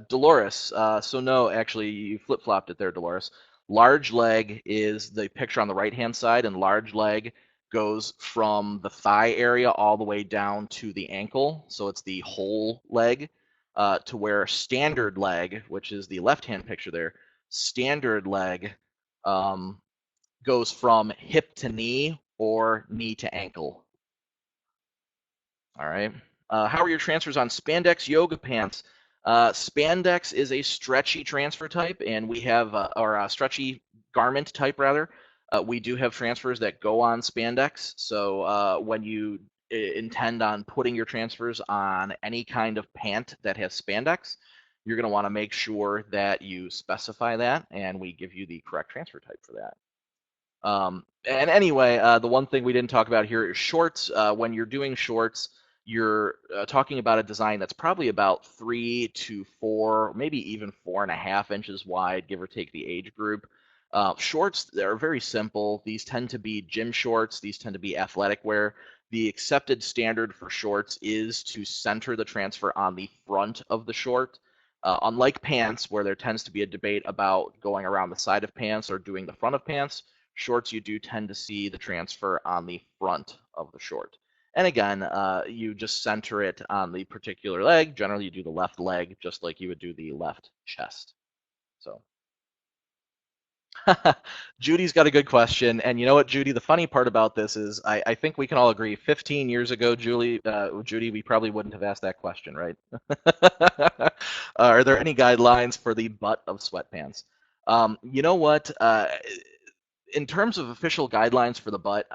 Dolores. So no, actually, you flip-flopped it there, Dolores. Large leg is the picture on the right-hand side, and large leg goes from the thigh area all the way down to the ankle. So it's the whole leg, to where standard leg, which is the left-hand picture there, standard leg um, goes from hip to knee or knee to ankle. All right. How are your transfers on spandex yoga pants? Spandex is a stretchy transfer type, and we have, or a stretchy garment type rather. We do have transfers that go on spandex. So when you intend on putting your transfers on any kind of pant that has spandex, you're going to want to make sure that you specify that, and we give you the correct transfer type for that. And anyway, the one thing we didn't talk about here is shorts. When you're doing shorts, you're talking about a design that's probably about 3 to 4, maybe even 4.5 inches wide, give or take the age group. Shorts, they're very simple. These tend to be gym shorts. These tend to be athletic wear. The accepted standard for shorts is to center the transfer on the front of the short. Unlike pants, where there tends to be a debate about going around the side of pants or doing the front of pants, shorts, you do tend to see the transfer on the front of the short. And again, you just center it on the particular leg. Generally, you do the left leg just like you would do the left chest. So Judy's got a good question. And you know what, Judy? The funny part about this is I think we can all agree 15 years ago, Judy, we probably wouldn't have asked that question, right? Are there any guidelines for the butt of sweatpants? You know what? In terms of official guidelines for the butt,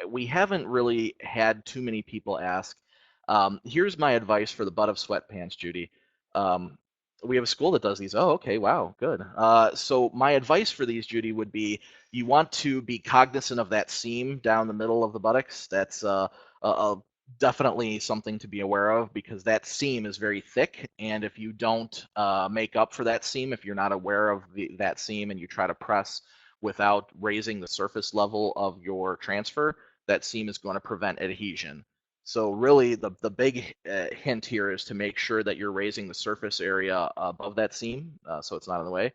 we haven't really had too many people ask. Here's my advice for the butt of sweatpants, Judy. Um, we have a school that does these. Oh, okay, wow, good. So my advice for these, Judy, would be you want to be cognizant of that seam down the middle of the buttocks. That's definitely something to be aware of because that seam is very thick, and if you don't make up for that seam, if you're not aware of that seam and you try to press without raising the surface level of your transfer, that seam is going to prevent adhesion. So really the big hint here is to make sure that you're raising the surface area above that seam so it's not in the way.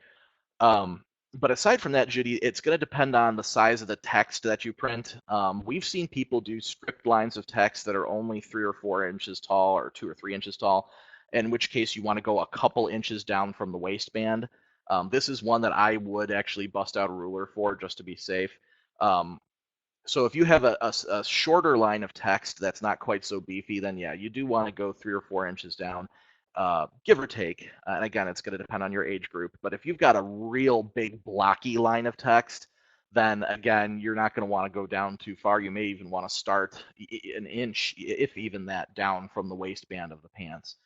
Um, but aside from that, Judy, it's going to depend on the size of the text that you print. We've seen people do script lines of text that are only 3 or 4 inches tall or 2 or 3 inches tall, in which case you want to go a couple inches down from the waistband. This is one that I would actually bust out a ruler for just to be safe. Um, so if you have a shorter line of text that's not quite so beefy, then yeah, you do want to go 3 or 4 inches down. give or take. And again, it's going to depend on your age group. But if you've got a real big blocky line of text, then again, you're not going to want to go down too far. You may even want to start an inch, if even that, down from the waistband of the pants.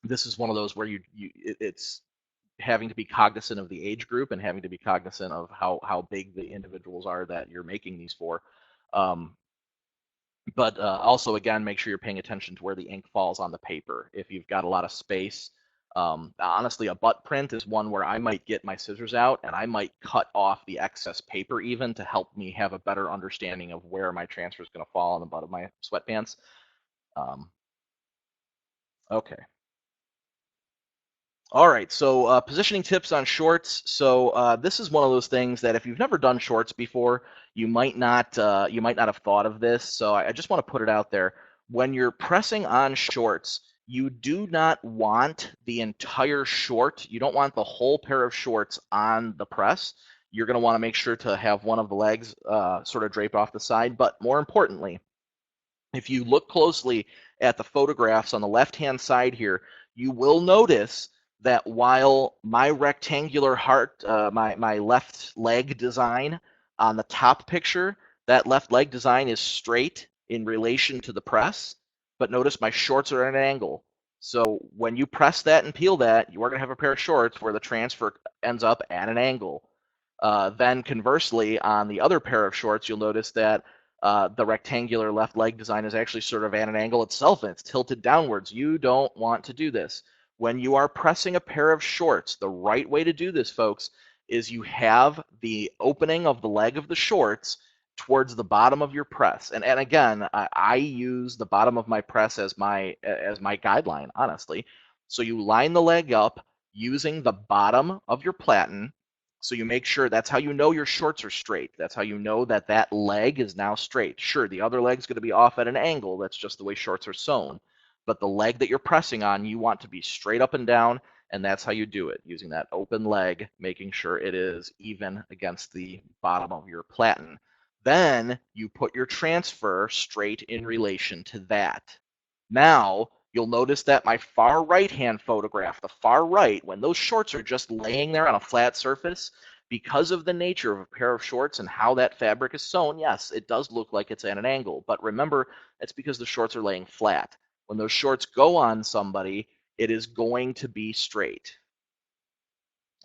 This is one of those where it's having to be cognizant of the age group and having to be cognizant of how big the individuals are that you're making these for. But also, again, make sure you're paying attention to where the ink falls on the paper. If you've got a lot of space, honestly, a butt print is one where I might get my scissors out and I might cut off the excess paper even to help me have a better understanding of where my transfer is going to fall on the butt of my sweatpants. Okay. All right, so positioning tips on shorts. So this is one of those things that if you've never done shorts before, you might not have thought of this. So I just want to put it out there. When you're pressing on shorts, you do not want the entire short. You don't want the whole pair of shorts on the press. You're going to want to make sure to have one of the legs sort of drape off the side. But more importantly, if you look closely at the photographs on the left-hand side here, you will notice that while my rectangular heart, my left leg design on the top picture, that left leg design is straight in relation to the press, but notice my shorts are at an angle. So when you press that and peel that, you are going to have a pair of shorts where the transfer ends up at an angle. Then conversely, on the other pair of shorts, you'll notice that the rectangular left leg design is actually sort of at an angle itself and it's tilted downwards. You don't want to do this. When you are pressing a pair of shorts, the right way to do this, folks, is you have the opening of the leg of the shorts towards the bottom of your press. And again, I use the bottom of my press as my guideline, honestly. So you line the leg up using the bottom of your platen. So you make sure that's how you know your shorts are straight. That's how you know that that leg is now straight. Sure, the other leg's going to be off at an angle. That's just the way shorts are sewn. But the leg that you're pressing on, you want to be straight up and down, and that's how you do it, using that open leg, making sure it is even against the bottom of your platen. Then you put your transfer straight in relation to that. Now, you'll notice that my far right-hand photograph, the far right, when those shorts are just laying there on a flat surface, because of the nature of a pair of shorts and how that fabric is sewn, yes, it does look like it's at an angle. But remember, it's because the shorts are laying flat. When those shorts go on somebody, it is going to be straight.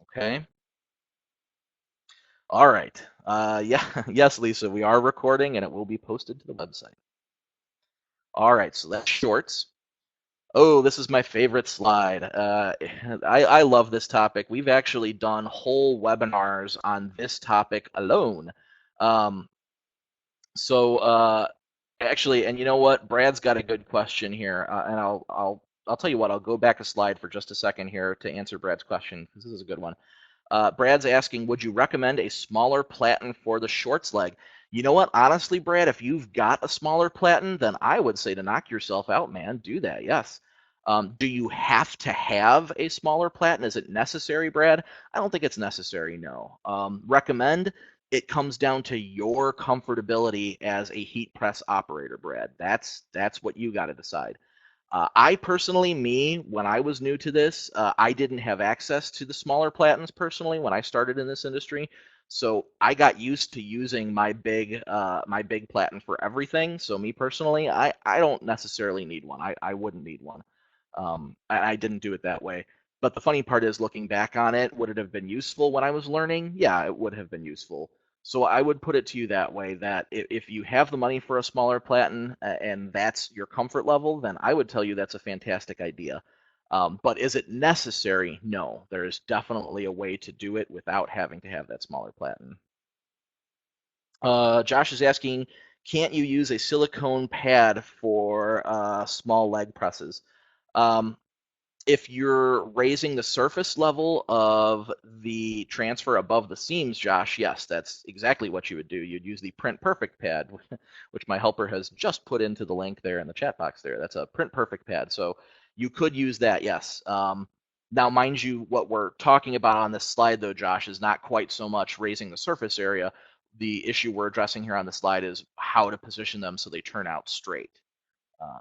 Okay? All right. Yeah, yes, Lisa, we are recording and it will be posted to the website. All right, so that's shorts. Oh, this is my favorite slide. I love this topic. We've actually done whole webinars on this topic alone. So actually, and you know what? Brad's got a good question here, and I'll tell you what. I'll go back a slide for just a second here to answer Brad's question because this is a good one. Brad's asking, would you recommend a smaller platen for the shorts leg? You know what? Honestly, Brad, if you've got a smaller platen, then I would say to knock yourself out, man. Do that, yes. Do you have to have a smaller platen? Is it necessary, Brad? I don't think it's necessary, no. Recommend? It comes down to your comfortability as a heat press operator, Brad. That's what you got to decide. I personally, when I was new to this, I didn't have access to the smaller platens personally when I started in this industry. So I got used to using my big platen for everything. So me personally, I don't necessarily need one. I wouldn't need one. I didn't do it that way. But the funny part is, looking back on it, would it have been useful when I was learning? Yeah, it would have been useful. So I would put it to you that way, that if you have the money for a smaller platen and that's your comfort level, then I would tell you that's a fantastic idea. But is it necessary? No. There is definitely a way to do it without having to have that smaller platen. Josh is asking, can't you use a silicone pad for small leg presses? If you're raising the surface level of the transfer above the seams, Josh, yes, that's exactly what you would do. You'd use the Print Perfect pad, which my helper has just put into the link there in the chat box there. That's a Print Perfect pad. So you could use that, yes. Now, mind you, what we're talking about on this slide, though, Josh, is not quite so much raising the surface area. The issue we're addressing here on the slide is how to position them so they turn out straight.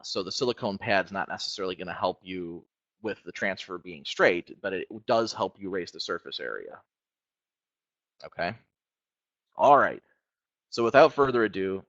So the silicone pad's not necessarily going to help you with the transfer being straight, but it does help you raise the surface area. Okay. All right. So without further ado,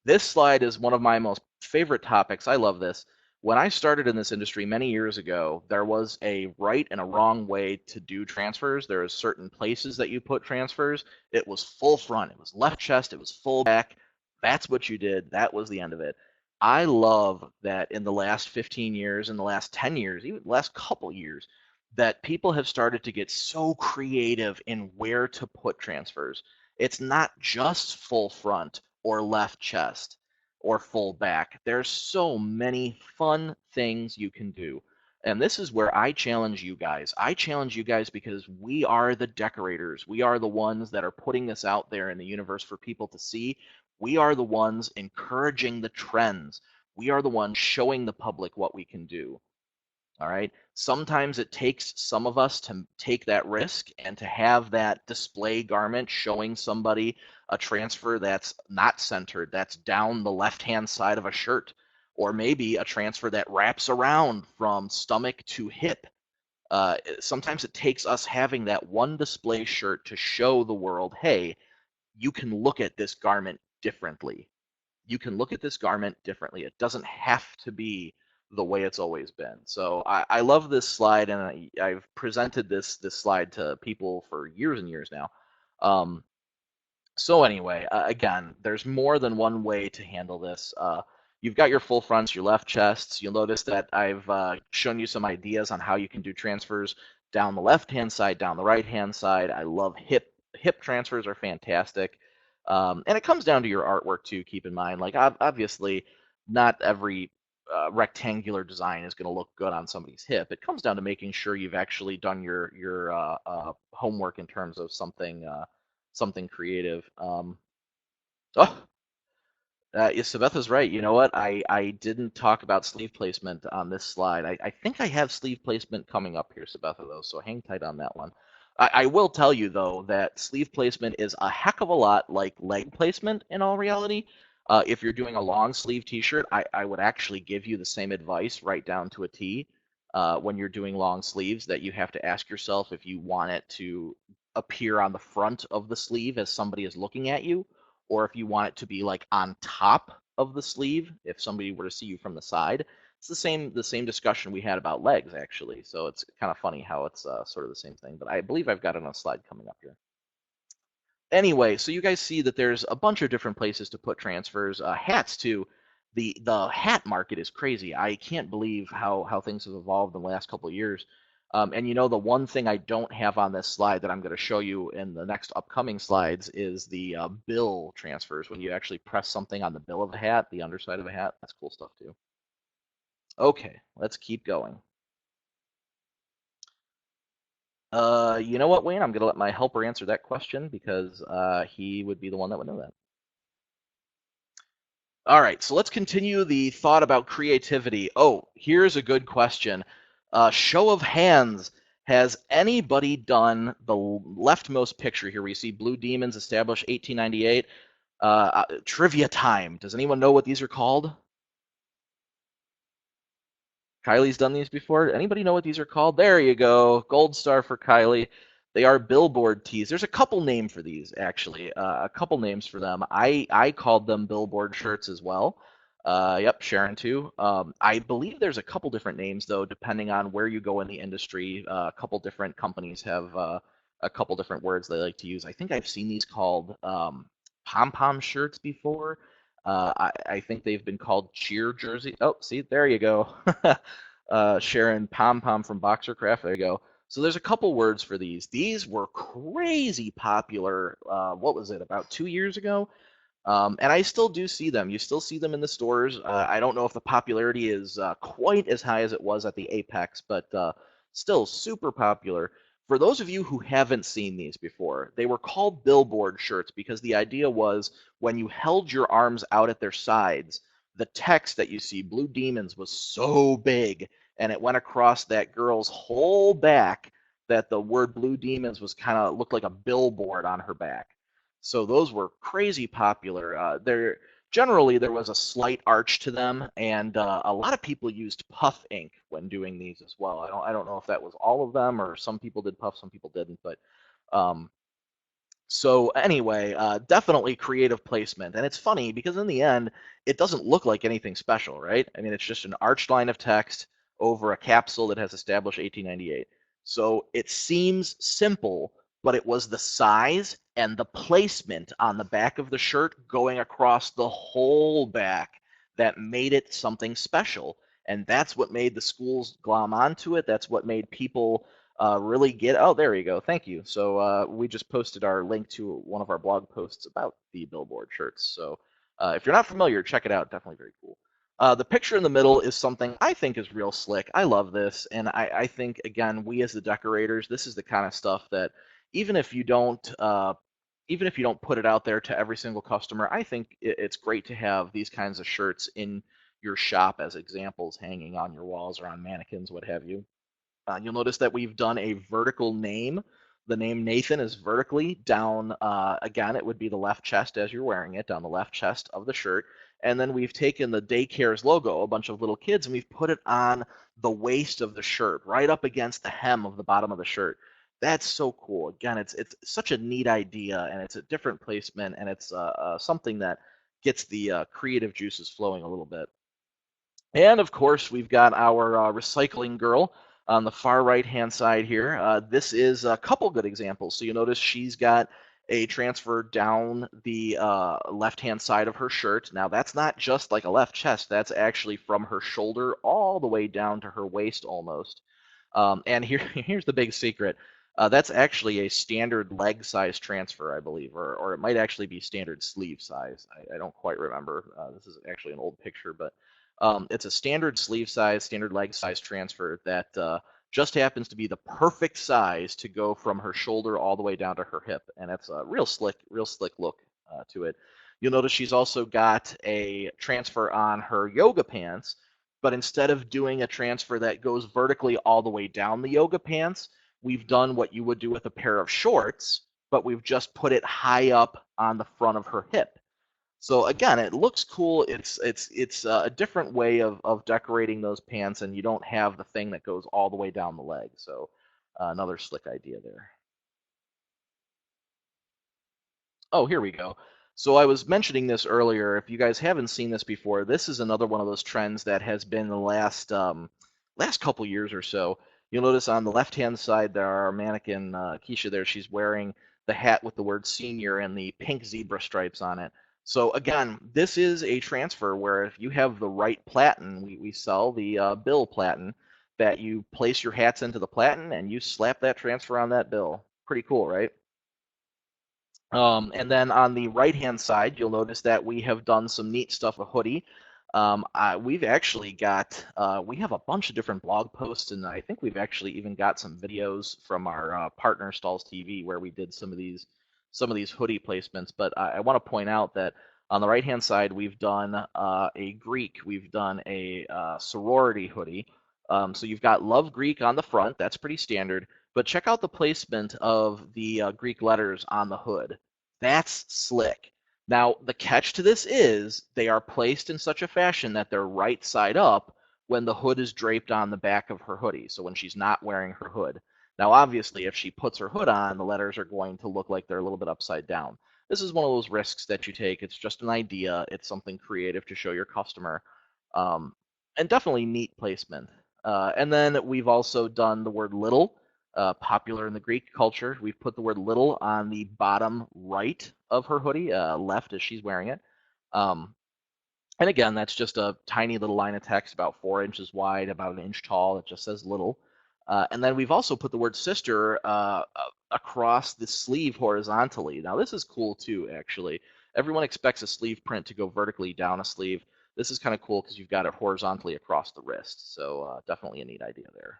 this slide is one of my most favorite topics. I love this. When I started in this industry many years ago, there was a right and a wrong way to do transfers. There are certain places that you put transfers. It was full front, it was left chest, it was full back. That's what you did. That was the end of it. I love that in the last 15 years, in the last 10 years, even the last couple years, that people have started to get so creative in where to put transfers. It's not just full front or left chest or full back. There's so many fun things you can do. And this is where I challenge you guys. I challenge you guys because we are the decorators. We are the ones that are putting this out there in the universe for people to see. We are the ones encouraging the trends. We are the ones showing the public what we can do. All right. Sometimes it takes some of us to take that risk and to have that display garment showing somebody a transfer that's not centered, that's down the left-hand side of a shirt, or maybe a transfer that wraps around from stomach to hip. Sometimes it takes us having that one display shirt to show the world, hey, you can look at this garment differently. You can look at this garment differently. It doesn't have to be the way it's always been. So I love this slide, and I've presented this slide to people for years and years now. So anyway, again, there's more than one way to handle this. You've got your full fronts, your left chests. You'll notice that I've shown you some ideas on how you can do transfers down the left-hand side, down the right-hand side. I love hip transfers are fantastic. And it comes down to your artwork too, keep in mind. Like obviously, not every rectangular design is going to look good on somebody's hip. It comes down to making sure you've actually done your homework in terms of something creative. Oh, yeah, Sabetha's right. You know what? I didn't talk about sleeve placement on this slide. I think I have sleeve placement coming up here, Sabetha, though, so hang tight on that one. I will tell you, though, that sleeve placement is a heck of a lot like leg placement in all reality. If you're doing a long sleeve t-shirt, I would actually give you the same advice right down to a T when you're doing long sleeves, that you have to ask yourself if you want it to appear on the front of the sleeve as somebody is looking at you, or if you want it to be like on top of the sleeve if somebody were to see you from the side. It's the same discussion we had about legs, actually. So it's kind of funny how it's sort of the same thing. But I believe I've got it on a slide coming up here. Anyway, so you guys see that there's a bunch of different places to put transfers. Hats too. The hat market is crazy. I can't believe how things have evolved in the last couple of years. And you know, the one thing I don't have on this slide that I'm going to show you in the next upcoming slides is the bill transfers. When you actually press something on the bill of a hat, the underside of a hat, that's cool stuff too. Okay, let's keep going. You know what, Wayne? I'm going to let my helper answer that question because he would be the one that would know that. All right, so let's continue the thought about creativity. Oh, here's a good question. Show of hands. Has anybody done the leftmost picture here where you see Blue Demons established 1898? Trivia time. Does anyone know what these are called? Kylie's done these before. Anybody know what these are called? There you go. Gold star for Kylie. They are billboard tees. There's a couple names for these, actually. A couple names for them. I called them billboard shirts as well. Yep, Sharon too. I believe there's a couple different names though, depending on where you go in the industry. A couple different companies have a couple different words they like to use. I think I've seen these called pom-pom shirts before. I think they've been called cheer jersey. Oh, see, there you go. Sharon Pom Pom from Boxercraft. There you go. So there's a couple words for these. These were crazy popular. What was it, about 2 years ago? And I still do see them. You still see them in the stores. I don't know if the popularity is quite as high as it was at the Apex, but still super popular. For those of you who haven't seen these before, they were called billboard shirts because the idea was when you held your arms out at their sides, the text that you see, Blue Demons, was so big and it went across that girl's whole back that the word Blue Demons was kind of looked like a billboard on her back. So those were crazy popular. They're generally there was a slight arch to them, and a lot of people used puff ink when doing these as well. I don't know if that was all of them or some people did puff, some people didn't, but um, so anyway, definitely creative placement, and it's funny because in the end, it doesn't look like anything special, right? I mean, it's just an arched line of text over a capsule that has established 1898. So it seems simple, but it was the size and the placement on the back of the shirt going across the whole back that made it something special. And that's what made the schools glom onto it. That's what made people really get. Oh, there you go. Thank you. So we just posted our link to one of our blog posts about the billboard shirts. So if you're not familiar, check it out. Definitely very cool. The picture in the middle is something I think is real slick. I love this, and I think again, we as the decorators, this is the kind of stuff that even if you don't even if you don't put it out there to every single customer, I think it's great to have these kinds of shirts in your shop as examples hanging on your walls or on mannequins, what have you. You'll notice that we've done a vertical name. The name Nathan is vertically down, again, it would be the left chest as you're wearing it, down the left chest of the shirt. And then we've taken the daycare's logo, a bunch of little kids, and we've put it on the waist of the shirt, right up against the hem of the bottom of the shirt. That's so cool. Again, it's such a neat idea, and it's a different placement, and it's something that gets the creative juices flowing a little bit. And of course, we've got our recycling girl on the far right-hand side here. This is a couple good examples. So you notice she's got a transfer down the left-hand side of her shirt. Now, that's not just like a left chest. That's actually from her shoulder all the way down to her waist almost. And here's the big secret. That's actually a standard leg size transfer, I believe, or it might actually be standard sleeve size. I don't quite remember. This is actually an old picture, but it's a standard sleeve size, standard leg size transfer that just happens to be the perfect size to go from her shoulder all the way down to her hip, and it's a real slick look to it. You'll notice she's also got a transfer on her yoga pants, but instead of doing a transfer that goes vertically all the way down the yoga pants, we've done what you would do with a pair of shorts, but we've just put it high up on the front of her hip. So again, it looks cool. It's a different way of decorating those pants, and you don't have the thing that goes all the way down the leg. So another slick idea there. Oh, here we go. So I was mentioning this earlier. If you guys haven't seen this before, this is another one of those trends that has been the last couple years or so. You'll notice on the left-hand side there, our mannequin Keisha there. She's wearing the hat with the word senior and the pink zebra stripes on it. So again, this is a transfer where if you have the right platen, we sell the bill platen, that you place your hats into the platen and you slap that transfer on that bill. Pretty cool, right? And then on the right-hand side, you'll notice that we have done some neat stuff with Hoodie. We've actually got, we have a bunch of different blog posts, and I think we've actually even got some videos from our partner Stalls TV where we did some of these hoodie placements. But I want to point out that on the right-hand side, we've done a Greek, we've done a sorority hoodie. So you've got Love Greek on the front, that's pretty standard. But check out the placement of the Greek letters on the hood. That's slick. Now, the catch to this is they are placed in such a fashion that they're right side up when the hood is draped on the back of her hoodie, so when she's not wearing her hood. Now, obviously, if she puts her hood on, the letters are going to look like they're a little bit upside down. This is one of those risks that you take. It's just an idea. It's something creative to show your customer. Um, and definitely neat placement. And then we've also done the word little, popular in the Greek culture. We've put the word little on the bottom right of her hoodie, left as she's wearing it. Um, and again, that's just a tiny little line of text about 4 inches wide, about an inch tall. It just says little. And then we've also put the word sister across the sleeve horizontally. Now, this is cool too, actually. Everyone expects a sleeve print to go vertically down a sleeve. This is kind of cool because you've got it horizontally across the wrist. So definitely a neat idea there.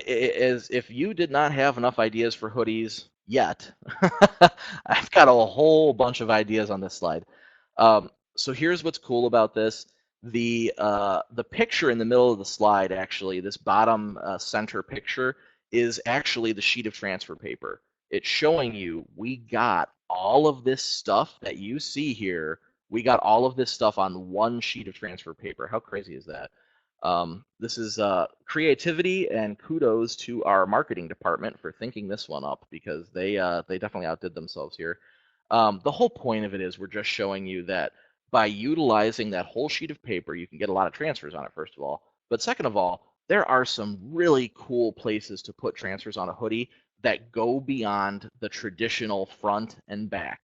Is if you did not have enough ideas for hoodies yet, I've got a whole bunch of ideas on this slide. So here's what's cool about this. The picture in the middle of the slide, actually, this bottom center picture, is actually the sheet of transfer paper. It's showing you we got all of this stuff that you see here, we got all of this stuff on one sheet of transfer paper. How crazy is that? This is creativity, and kudos to our marketing department for thinking this one up because they definitely outdid themselves here. The whole point of it is we're just showing you that by utilizing that whole sheet of paper, you can get a lot of transfers on it, first of all. But second of all, there are some really cool places to put transfers on a hoodie that go beyond the traditional front and back.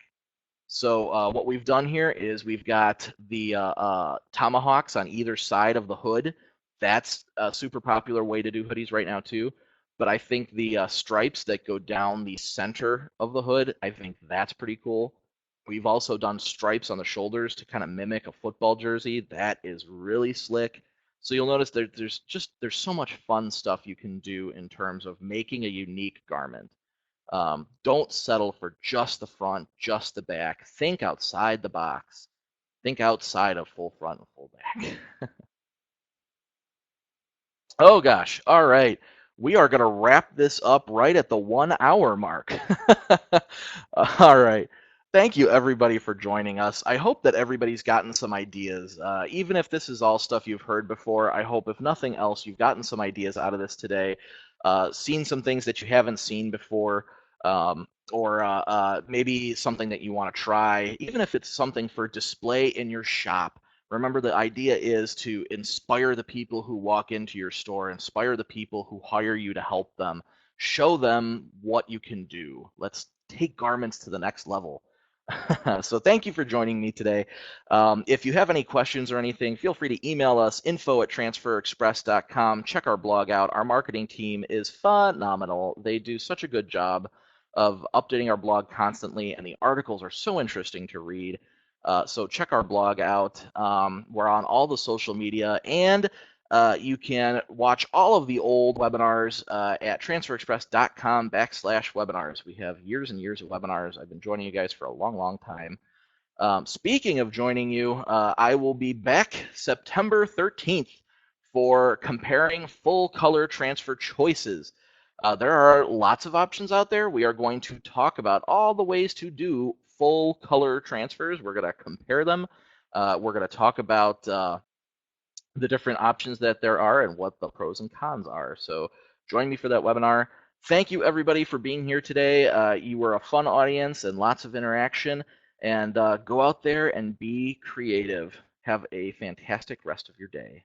So what we've done here is we've got the tomahawks on either side of the hood. That's a super popular way to do hoodies right now too. But I think the stripes that go down the center of the hood, I think that's pretty cool. We've also done stripes on the shoulders to kind of mimic a football jersey. That is really slick. So you'll notice there's so much fun stuff you can do in terms of making a unique garment. Don't settle for just the front, just the back. Think outside the box. Think outside of full front and full back. Oh gosh. All right. We are going to wrap this up right at the 1 hour mark. All right. Thank you, everybody, for joining us. I hope that everybody's gotten some ideas. Even if this is all stuff you've heard before, I hope, if nothing else, you've gotten some ideas out of this today, seen some things that you haven't seen before, or maybe something that you want to try, even if it's something for display in your shop. Remember, the idea is to inspire the people who walk into your store, inspire the people who hire you to help them, show them what you can do. Let's take garments to the next level. So thank you for joining me today. If you have any questions or anything, feel free to email us, info@transferexpress.com. Check our blog out. Our marketing team is phenomenal. They do such a good job of updating our blog constantly, and the articles are so interesting to read. So check our blog out. We're on all the social media, and you can watch all of the old webinars at transferexpress.com/webinars. We have years and years of webinars. I've been joining you guys for a long, long time. Speaking of joining you, I will be back September 13th for comparing full color transfer choices. There are lots of options out there. We are going to talk about all the ways to do full color transfers. We're going to compare them. We're going to talk about the different options that there are and what the pros and cons are. So join me for that webinar. Thank you, everybody, for being here today. You were a fun audience and lots of interaction. And go out there and be creative. Have a fantastic rest of your day.